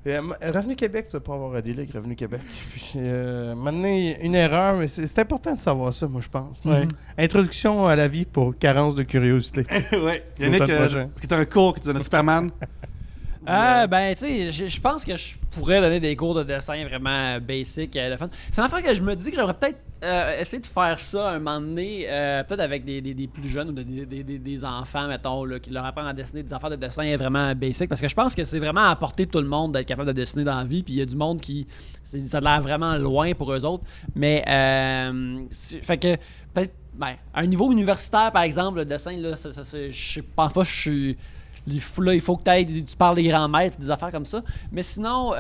Revenu Québec, tu vas pas avoir à dealer avec Revenu Québec. Puis, maintenant, une erreur, mais c'est important de savoir ça, moi, je pense. Ouais. Introduction à la vie pour carence de curiosité. Ouais. Yannick, L'automne prochain. est-ce que t'as un cours que tu donnes à Superman? Ben, tu sais, je pense que je pourrais donner des cours de dessin vraiment basic. Le fun. C'est une affaire que je me dis que j'aurais peut-être essayé de faire ça un moment donné, peut-être avec des plus jeunes ou des enfants, mettons, là, qui leur apprennent à dessiner des affaires de dessin vraiment basic. Parce que je pense que c'est vraiment à la portée de tout le monde d'être capable de dessiner dans la vie. Puis il y a du monde qui. Ça a l'air vraiment loin pour eux autres. Mais, fait que, peut-être, ben, à un niveau universitaire, par exemple, le dessin, là, je pense pas que je suis. Là, il faut que tu parles des grands maîtres, des affaires comme ça. Mais sinon,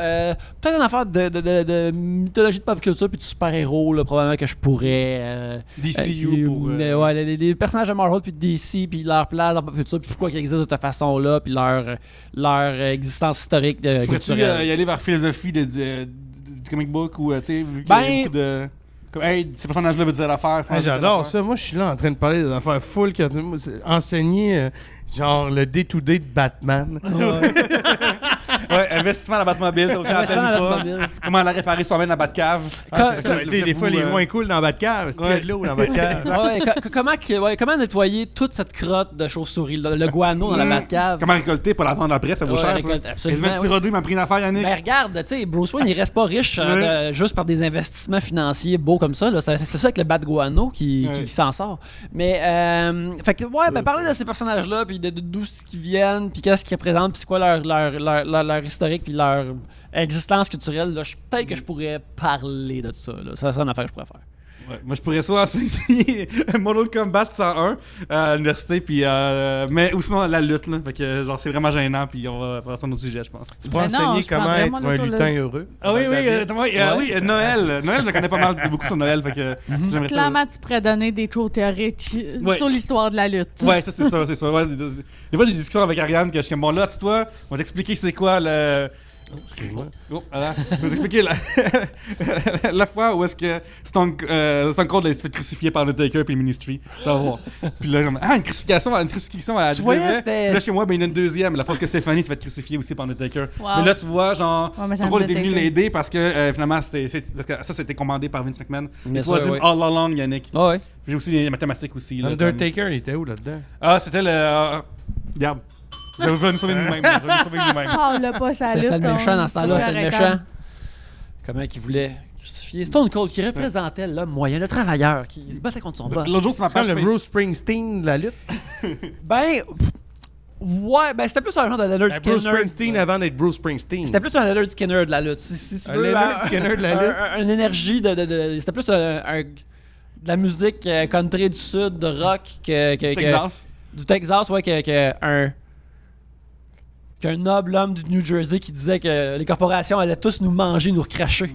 peut-être une affaire de mythologie de pop culture puis de super-héros, là, probablement que je pourrais. DCU pour. Ouais, les personnages de Marvel puis de DC, puis leur place dans pop culture, puis pourquoi ils existent de cette façon-là, puis leur existence historique Pourrais-tu culturelle. y aller vers philosophie du comic book ou, tu sais, vu qu'il y Ben- a beaucoup de. Comme, hey, ces personnages-là veulent dire l'affaire. Hey, j'adore ça. Moi, je suis là en train de parler des affaires full. Enseigner, genre, le day-to-day de Batman. Ouais, investissement dans la Batmobile, ça aussi Investissement en dans la pas. Batmobile. Comment la réparer soi-même dans la Batcave. C'est ça. Tu sais, des fois, les joints coulent dans Batcave. Il y a de l'eau dans Batcave. Comment nettoyer toute cette crotte de chauve-souris, le guano dans la Batcave? Comment récolter pour la vendre après, ça vaut Ouais, cher, récolte, ça. absolument, Les 20 petits oui. rodeux, il m'a pris une affaire, Yannick. Ben regarde, tu sais, Bruce Wayne, il reste pas riche juste par des investissements financiers beaux comme ça. C'est ça avec le Bat Guano qui s'en sort. Mais, fait que, ouais, ben parler de ces personnages-là, puis d'où ce qu'ils viennent, puis qu'est-ce qu'ils représentent, puis c'est quoi leur historique, puis leur existence culturelle, là, peut-être que je pourrais parler de ça. Là. Ça, c'est une affaire que je pourrais faire. Ouais, moi, je pourrais soit enseigner Mortal Kombat 101 à l'université, puis, ou sinon la lutte, là. Fait que, genre, c'est vraiment gênant, puis on va passer à un autre sujet, je pense. Tu peux Ben non, enseigner je comment prendrais être mon un auto, là. lutin heureux. Ah oui, David. oui, Noël. Noël, je connais pas mal, beaucoup sur Noël, fait que j'aimerais ça. Clairement, tu pourrais donner des cours théoriques Ouais. sur l'histoire de la lutte. Ouais, ça, c'est ça. Ouais, des fois, j'ai des discussions avec Ariane que je suis comme, bon, là, c'est toi, on va t'expliquer c'est quoi Excuse-moi. Oh, voilà. Je vais vous expliquer la fois où est-ce que Stone Cold s'est fait crucifier par le Taker puis le Ministry. Ça va voir. Puis là, une crucifixion à la Tu voyais, WWE. c'était- Puis là, chez moi, ben, il y en a une deuxième. La fois que Stéphanie s'est fait crucifier aussi par le Taker. Wow. Mais là, tu vois, genre, Ouais, mais c'est Stone Cold était venu Undertaker. l'aider parce que finalement, parce que ça, c'était commandé par Vince McMahon. Bien Et sûr, toi, ouais. all along, Yannick. Ah ouais. J'ai aussi les mathématiques aussi. Là, Undertaker, il était où là-dedans? Ah, c'était le. Regarde. Je vais nous sauver nous-mêmes. Je vais nous sauver nous-mêmes. Oh, là, pas ça C'était le méchant dans ce temps-là, c'était le méchant. méchant. Comment qu'il voulait crucifier Stone Cold, qui représentait l'homme moyen, le travailleur, qui se battait contre son boss. L'autre jour, sur ma C'est comme page le Facebook. Bruce Springsteen de la lutte. Ben, ouais, ben c'était plus un genre de Leonard Ben, Bruce Skinner. Springsteen avant d'être Bruce Springsteen. C'était plus un Leonard Skinner de la lutte. Si tu Un veux, Leonard Skinner de la lutte. Une énergie c'était plus de la musique country du sud, de rock que Texas. du Texas, ouais, qu'un noble homme du New Jersey qui disait que les corporations allaient tous nous manger, nous recracher.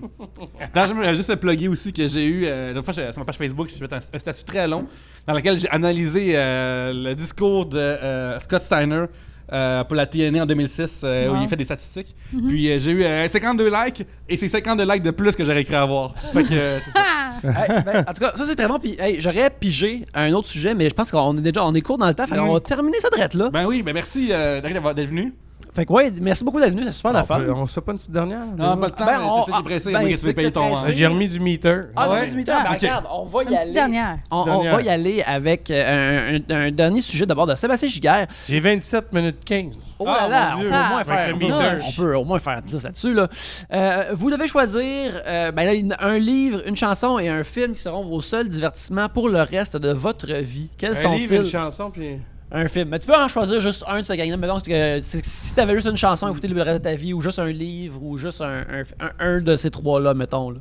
Non, j'aimerais juste plugger aussi que j'ai eu, l'autre fois sur ma page Facebook, j'ai fait un statut très long dans lequel j'ai analysé le discours de Scott Steiner pour la TNA en 2006 où Wow. il fait des statistiques. Puis j'ai eu 52 likes et c'est 52 likes de plus que j'aurais cru avoir. Fait que c'est ça. Hey, ben, en tout cas, ça c'est très bon. Puis hey, j'aurais pigé un autre sujet, mais je pense qu'on est court dans le temps. Fait qu'on va terminer ça drette là. Ben oui, ben merci d'être venu. Fait que ouais, merci beaucoup d'être venu, c'est super la fun. On se fait pas une petite dernière? Non, pas le temps, Ben, mais on- c'est ça qui est pressé. ben, moi, que tu veux payer ton. pressé. J'ai remis du meter. Ah, Ouais. ouais. Du meeting. Ben, Ok. regarde, on va y Une petite aller. dernière. On Dernière. va y aller avec un dernier sujet d'abord de Sébastien Giguère. J'ai 27 minutes 15. Oh Ah, là là, mon on Dieu. peut au moins Avec faire, le on meter. peut au moins faire 10 là-dessus. Là. Vous devez choisir ben là, un livre, une chanson et un film qui seront vos seuls divertissements pour le reste de votre vie. Quels Un livre, une sont-ils? chanson, puis... Un film. Mais tu peux en choisir juste un de ce gang-là. Mettons que si t'avais juste une chanson à écouter le reste de ta vie, ou juste un livre, ou juste un de ces trois-là, mettons. Là.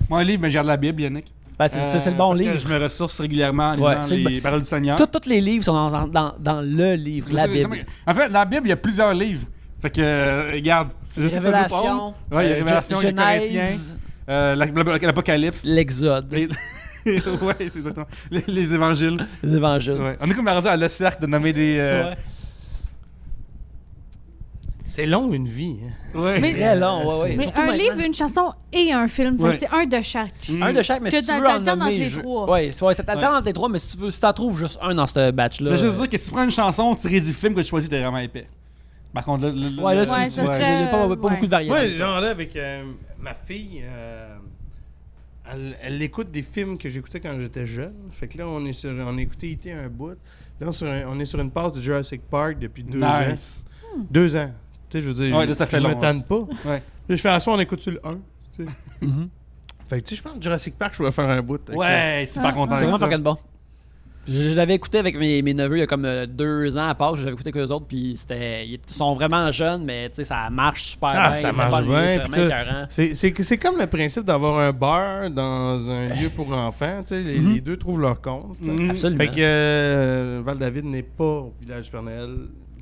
Moi, un livre, mais j'ai la Bible, Yannick. Ben, c'est le bon parce que livre. je me ressource régulièrement en Ouais, lisant c'est le les paroles du Seigneur. Tous les livres sont dans le livre, la Bible. En fait, dans la Bible, il y a plusieurs livres. Fait que, regarde, c'est juste Révélation, Ouais, il y a Révélation, il y a Corinthiens, Genèse, l'Apocalypse. l'Exode, Les- ouais, c'est exactement. Les évangiles. les évangiles. Ouais. On est comme rendu à le cercle de nommer des. Ouais. C'est long, une vie. Hein. Ouais. Mais- Très long, ouais. Mais Surtout un maintenant. livre, une chanson et un film. Fait que Ouais. c'est un de chaque. Un de chaque, mais Que si tu veux t'as en le temps entre nommer... les trois. Ouais, t'as le temps entre les trois, mais si tu t'en trouves juste un dans ce batch-là... Mais je veux dire que si tu prends une chanson tirée du film que tu choisis, t'es vraiment épais. Par contre, là, Ouais, là, Ouais, tu ça il serait- n'y a pas ouais. beaucoup de variantes. Moi, genre là, avec ma fille, elle écoute des films que j'écoutais quand j'étais jeune. Fait que là, on a écouté E.T. un bout. Là, on est sur une passe de Jurassic Park depuis 2 ans. Nice. 2 ans. Tu sais, je veux dire, Ouais, là, ça fait je long, me tanne pas. Ouais. Puis je fais à soi, on écoute sur le 1. Tu sais. Mhm. Fait que tu sais, je pense que Jurassic Park, je vais faire un bout. avec Ouais, super content C'est avec vraiment ça. fucking bon. Je l'avais écouté avec mes neveux il y a comme 2 ans à part, j'avais écouté qu'eux autres, puis ils sont vraiment jeunes, mais tu sais, ça marche super Ah, bien. ça il est marche pas lui, bien, C'est puis vraiment tout. écœurant. C'est comme le principe d'avoir un bar dans un lieu pour enfants. Tu sais, les deux trouvent leur compte. Mhm. Absolument. Fait que Val-David n'est pas au village du Père Noël,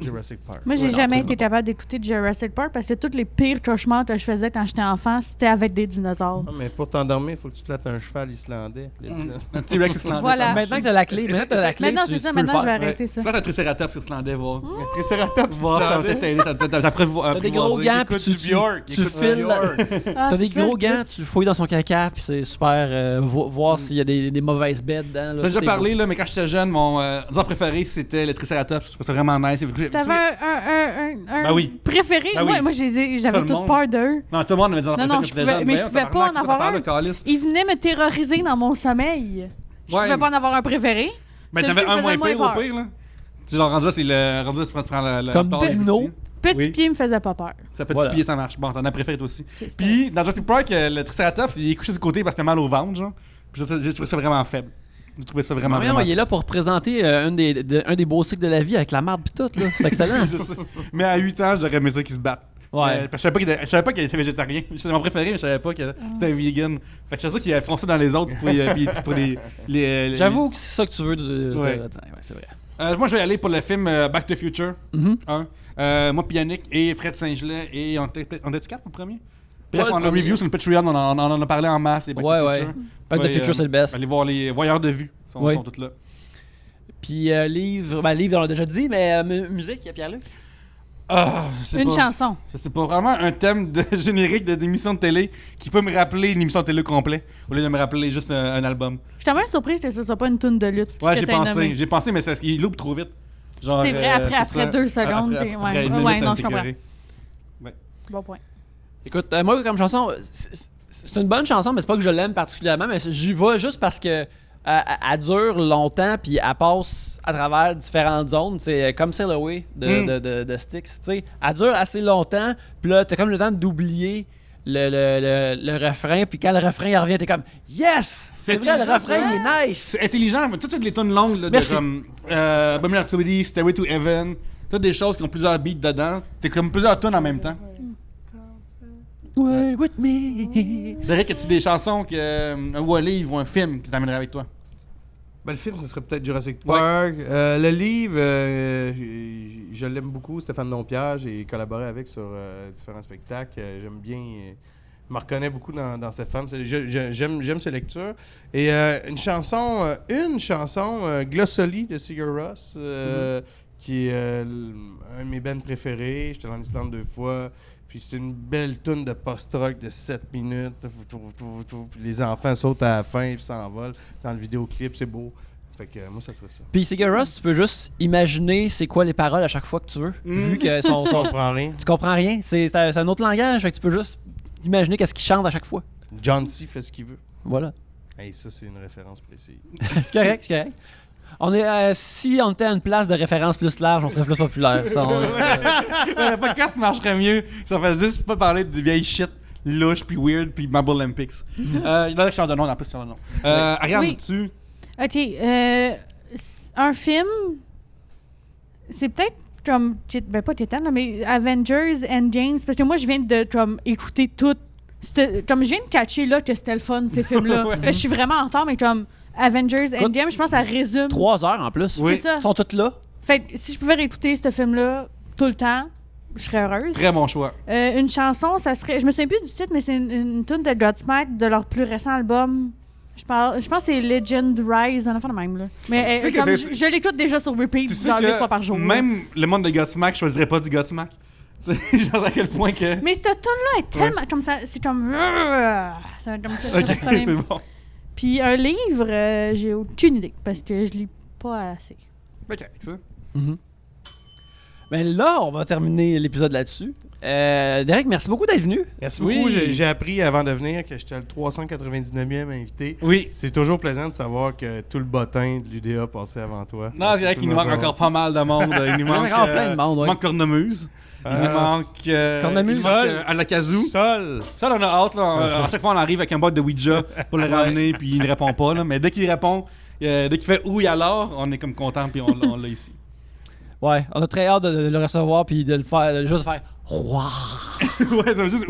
Jurassic Park. Moi, j'ai Ouais, non, jamais absolument. été capable d'écouter Jurassic Park parce que tous les pires cauchemars que je faisais quand j'étais enfant, c'était avec des dinosaures. Ah, mais pour t'endormir, il faut que tu flattes un cheval islandais. Un T-Rex islandais. Voilà. Maintenant que t'as la clé, Maintenant, c'est ça, maintenant, je vais arrêter ça. Flatte un Triceratops islandais, voir. Un Triceratops Voir, ça va islandais. peut-être t'aider. T'as des gros gants, puis Écoute du Bjork, tu écoute du files. Bjork. Ah, T'as c'est des ça, gros je- gants, tu fouilles dans son caca, puis c'est super. Voir s'il y a des mauvaises bêtes dedans. là. J'ai déjà Tout est parlé, là, mais quand j'étais jeune, mon dinosaure préféré, c'était le Triceratops. Je trouvais ça vraiment nice. T'avais un Ben oui. préféré? Ben oui. Moi, Tout j'avais le toute monde. peur d'eux. Non, tout le monde avait des Non, non, je pouvais- mais je pouvais pas en avoir un. Ils venaient me terroriser dans mon sommeil. Je Ouais. pouvais pas en avoir un préféré. Mais Celui t'avais qui me un moins faisait le pire moins au pire, là. Tu genre rendu là, c'est le. Rendu là, tu prends le. Comme le- Dino. le- Petit Oui. pied me faisait pas peur. Ça petit Voilà. pied, ça marche. Bon, t'en as préféré toi aussi. C'est ça. Puis, dans Jurassic Park, le Triceratops, il est couché du côté parce qu'il a mal au ventre, genre. Puis j'ai trouvé ça vraiment faible. J'ai trouvé ça vraiment, Voyons, vraiment il est là triste. pour présenter un des beaux cycles de la vie avec la marde pis tout, là. C'est excellent. C'est ça. Mais à 8 ans, j'aurais aimé ça qu'il se batte. Ouais. Parce que je savais pas qu'il était végétarien. C'était mon préféré, mais je savais pas que c'était un vegan. Fait que je savais ça qu'il a foncé dans les autres pour les J'avoue que c'est ça que tu veux. Ouais. Ouais, c'est vrai. Moi, je vais y aller pour le film Back to the Future. Mhm. Moi, puis Yannick et Fred Saint-Gelais. Et on était 4 pour le premier? Bref, Ouais, on le a premier. review sur le Patreon, on en a parlé en masse. Les Back Ouais, to the ouais. Future. Back to the Ouais, Future, c'est le best. Allez voir les voyeurs de vue. Ils Ouais. sont tous là. Puis livre, on l'a déjà dit, mais musique, Pierre-Luc. Je sais Une pas. chanson. Je sais pas, vraiment un thème de générique d'émission de télé qui peut me rappeler une émission de télé complète au lieu de me rappeler juste un album. Je suis tellement surprise que ce soit pas une tune de lutte. Ouais, que j'ai t'as pensé, nommé. mais c'est ce qu'il loupe trop vite. Genre, C'est vrai, après c'est ça. 2 secondes, Après t'es- une ouais, minute, non, t'es je comprends. écœuré. Bon point. Écoute, moi, comme chanson, c'est une bonne chanson, mais c'est pas que je l'aime particulièrement, mais j'y vais juste parce que elle dure longtemps, puis elle passe à travers différentes zones. C'est comme Sail Away de Styx. Tu sais, elle dure assez longtemps, puis là, t'as comme le temps d'oublier le refrain, puis quand le refrain il revient, t'es comme Yes! C'est vrai, le refrain il est nice! C'est intelligent, mais toutes les tonnes longues là, de Merci. comme Bohemian Rhapsody, Stairway to Heaven, toutes des choses qui ont plusieurs beats dedans. T'es comme plusieurs tonnes en même temps. Ouais, with me! Derek, as-tu des chansons ou un livre ou un film qui t'amènerait avec toi? Ben, le film, ce serait peut-être Jurassic Park. Le livre, je l'aime beaucoup, Stéphane Dompierre. J'ai collaboré avec sur différents spectacles. J'aime bien. Je me reconnais beaucoup dans Stéphane. J'aime ses lectures. Et une chanson, Glossoli de Sigur Rós, qui est un de mes bands préférés. J'étais dans l'Islande 2 fois. Puis c'est une belle toune de post-rock de 7 minutes. Puis les enfants sautent à la fin et s'envolent. Dans le vidéoclip, c'est beau. Fait que moi, ça serait ça. Puis Sigur Rós, tu peux juste imaginer c'est quoi les paroles à chaque fois que tu veux, vu que Je comprends rien. tu comprends rien. C'est un autre langage, fait que tu peux juste imaginer qu'est-ce qu'il chante à chaque fois. John C. fait ce qu'il veut. Voilà. Hey, ça, c'est une référence précise. C'est correct, c'est correct. On est, si on était à une place de référence plus large, on serait plus populaire. Ça, Le podcast marcherait mieux si on faisait juste pas parler de vieilles shit louches puis weird puis Marble Olympics. Il y en a qui changent de nom en plus, change de nom. Ariane, Oui. tu. Ok, un film, c'est peut-être comme, pas Titan, là, mais Avengers Endgame, parce que moi, je viens de comme, écouter tout. Comme je viens de catcher là que c'était le fun, ces films-là. Ouais. Fait que je suis vraiment en retard, mais comme Avengers Endgame, je pense que ça résume. 3 heures en plus. Oui. C'est ça. Ils sont toutes là. Fait que si je pouvais réécouter ce film-là tout le temps, je serais heureuse. Très bon choix. Une chanson, ça serait. Je me souviens plus du titre, mais c'est une tune de Godsmack de leur plus récent album. Je pense que c'est Legend Rise, un enfant de même. Là. Mais Tu sais que comme t'es- je l'écoute déjà sur repeat, Tu sais genre 2 que fois par jour. là. même le monde de Godsmack choisirait pas du Godsmack. Tu sais, je pense à quel point que. Mais cette tune-là est tellement comme ça. C'est comme. C'est comme ça. Ok, c'est bon. Puis un livre, j'ai aucune idée parce que je lis pas assez. Ok, avec ça. Ben là, on va terminer l'épisode là-dessus. Derek, merci beaucoup d'être venu. Merci Oui. beaucoup. J'ai appris avant de venir que j'étais le 399e invité. Oui. C'est toujours plaisant de savoir que tout le bottin de l'UDA passait avant toi. Non, c'est vrai qu'il nous manque encore pas mal de monde. Il nous manque encore plein de monde, ouais. Il manque Cornemuse. Il nous manque. Cornemuse. il manque à la Kazoo. Sol. Ça, on a hâte. Là. À chaque fois, on arrive avec un boîte de Ouija pour le ramener, puis il ne répond pas. Là. Mais dès qu'il répond, dès qu'il fait oui alors, on est comme content, puis on l'a ici. Ouais, on a très hâte de le recevoir puis de le faire, de juste faire Wow! Ouais, ça va juste.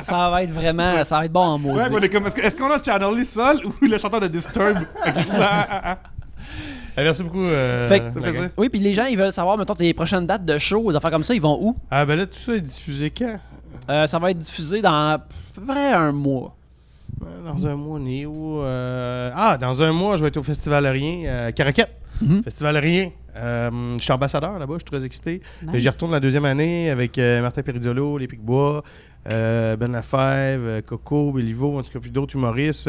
Ça va être vraiment, ça va être bon en maudit. Ouais, on est comme, est-ce qu'on a channelé Sol ou le chanteur de Disturbed? Merci beaucoup. Fait que- Ça fait ça. Oui, puis les gens, ils veulent savoir, mettons, tes prochaines dates de show, des affaires comme ça, ils vont où? Ah, ben là, tout ça est diffusé quand? Ça va être diffusé dans à peu près un mois. Dans un mois, on est où? Dans un mois, je vais être au Festival Rien, Caracat. Festival Rien. Je suis ambassadeur là-bas, je suis très excité. Nice. J'y retourne la deuxième année avec Martin Perizzolo, Les Pic-Bois, Ben Lafèvre, Coco, Béliveau, en tout cas, puis d'autres humoristes,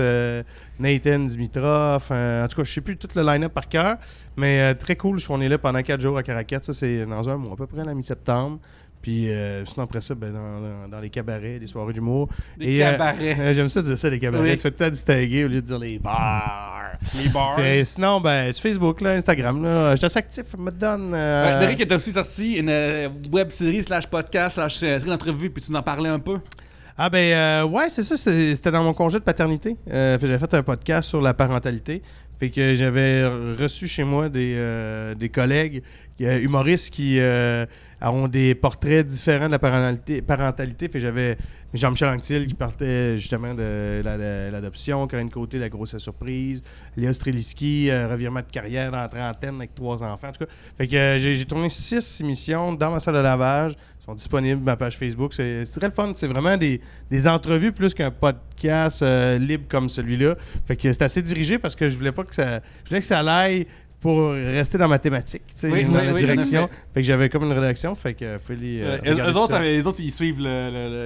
Nathan Dimitrov. En tout cas, je sais plus tout le line-up par cœur, mais très cool. On est là pendant 4 jours à Caracat. Ça, c'est dans un mois, à peu près, la mi-septembre. Puis sinon, après ça, ben, dans les cabarets, les soirées d'humour. Des cabarets. J'aime ça dire ça, les cabarets. Oui. Tu fais tout le temps distinguer au lieu de dire les bars. Les bars. Puis, sinon, ben, sur Facebook, là, Instagram, là, je suis assez actif, me donne. Derek est aussi sorti une web série / podcast / série d'entrevue, puis tu nous en parlais un peu. Ah ben ouais, c'est ça, c'était dans mon congé de paternité. J'avais fait un podcast sur la parentalité. Fait que j'avais reçu chez moi des collègues humoristes qui ont des portraits différents de la parentalité. Fait que j'avais Jean-Michel Anctil qui partait justement de l'adoption, Corinne Côté, la grosse surprise, Léa Streliski, revirement de carrière dans la trentaine avec 3 enfants. En tout cas, fait que j'ai tourné 6 émissions dans ma salle de lavage. Ils sont disponibles sur ma page Facebook. C'est très le fun. C'est vraiment des entrevues plus qu'un podcast libre comme celui-là. Fait que c'est assez dirigé parce que je voulais que ça aille pour rester dans ma thématique, tu sais, Oui, dans oui, la oui, direction. en effet. Fait que j'avais comme une rédaction, fait que vous pouvez les Ouais, regarder eux tout autres, ça. les autres, ils suivent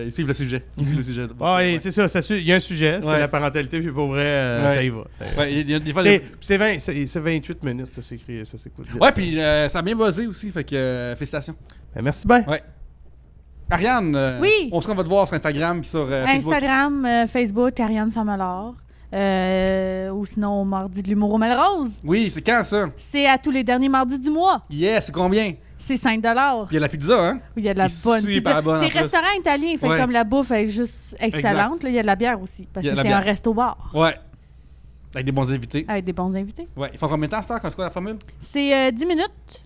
ils suivent le sujet. Ils suivent le sujet. Ah, et c'est ça, il y a un sujet, c'est Ouais. la parentalité, puis pour vrai, Ouais. ça y va. Ça y va. Ouais, il y a des fois, des- C'est 28 minutes, ça s'écrit, ça s'écoute vite. Ouais, puis ça a bien buzzé aussi, fait que félicitations. Ben, merci bien. Ouais. Ariane, Oui. on va te voir sur Instagram puis sur Facebook. Instagram, Facebook, Ariane Famelard. Ou sinon, au mardi de l'humour au Melrose. Oui, c'est quand ça? C'est à tous les derniers mardis du mois. Yes, c'est combien? C'est 5 $. Puis il y a la pizza, hein? Il y a de la Il est bonne super pizza. bon, en C'est plus. restaurant italien, fait Ouais. comme la bouffe est juste excellente. Là, il y a de la bière aussi, parce Il y a que de c'est la un bière. resto-bar Ouais. Avec des bons invités. avec des bons invités. Ouais. Ils font combien de temps, c'est quoi la formule? C'est 10 minutes.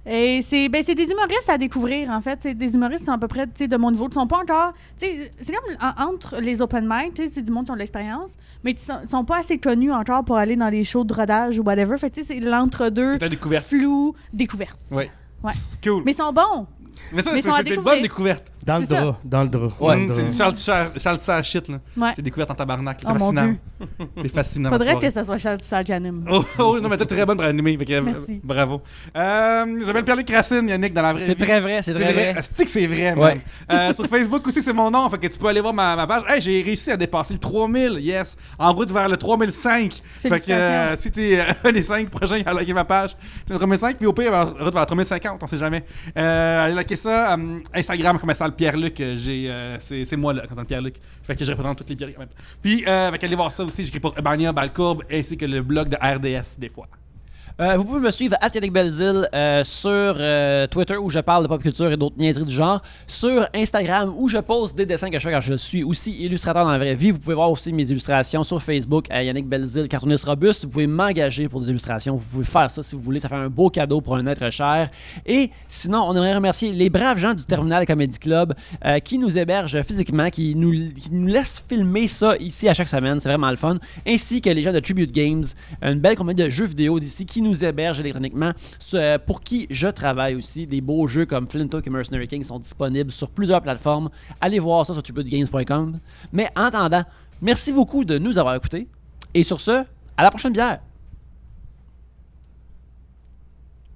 Et c'est des humoristes à découvrir, en fait. C'est des humoristes qui sont à peu près tu sais, de mon niveau. Ils sont pas encore... tu sais, c'est comme entre les open mic, tu sais, c'est du monde qui ont de l'expérience, mais ils sont pas assez connus encore pour aller dans les shows de rodage ou whatever. Fait que tu sais, c'est l'entre-deux, T'as découvert. flou, découverte. Ouais. Ouais. Cool. Mais ils sont bons. Mais ça, mais ils sont à c'était une découvrir. bonne découverte. Dans le C'est ça. drap, dans le drap. Ouais, dans le c'est drap. du Charles Tissard shit, là. Ouais. C'est découverte en tabarnak. C'est Oh mon fascinant. Dieu. C'est fascinant. Faudrait cette que soirée. ça soit Charles Tissard qui anime. Oh, non, mais t'es très bonne pour animer. Fait que, Merci. bravo. J'appelle Pierre-Luc Racine, Yannick, dans la vraie C'est vie. très vrai, c'est très vrai. C'est que c'est vrai, man. Sur Facebook aussi, c'est mon nom. Fait que tu peux aller voir ma page. Hey, j'ai réussi à dépasser le 3000. Yes. En route vers le 3005. Fait que Félicitations. si t'es un des 5 prochains à liker ma page, c'est le 3005. Puis au pire, en route vers le 3050. On sait jamais. Allez liker ça. Instagram, commercial Pierre-Luc. C'est moi, là, commercial Pierre-Luc. Fait que je représente toutes les Pierre-Luc. Puis, allez voir ça aussi. J'écris pour Ebania, Balcourbe, ainsi que le blog de RDS, des fois. Vous pouvez me suivre à Yannick Belzile sur Twitter où je parle de pop culture et d'autres niaiseries du genre. Sur Instagram où je pose des dessins que je fais quand je suis aussi illustrateur dans la vraie vie. Vous pouvez voir aussi mes illustrations sur Facebook à Yannick Belzile, cartooniste robuste. Vous pouvez m'engager pour des illustrations. Vous pouvez faire ça si vous voulez. Ça fait un beau cadeau pour un être cher. Et sinon, on aimerait remercier les braves gens du Terminal Comedy Club qui nous hébergent physiquement, qui nous laissent filmer ça ici à chaque semaine. C'est vraiment le fun. Ainsi que les gens de Tribute Games, une belle compagnie de jeux vidéo d'ici qui nous héberge électroniquement, pour qui je travaille aussi. Des beaux jeux comme Flintook et Mercenary King sont disponibles sur plusieurs plateformes. Allez voir ça sur tributegames.com. Mais en attendant, merci beaucoup de nous avoir écoutés. Et sur ce, à la prochaine bière!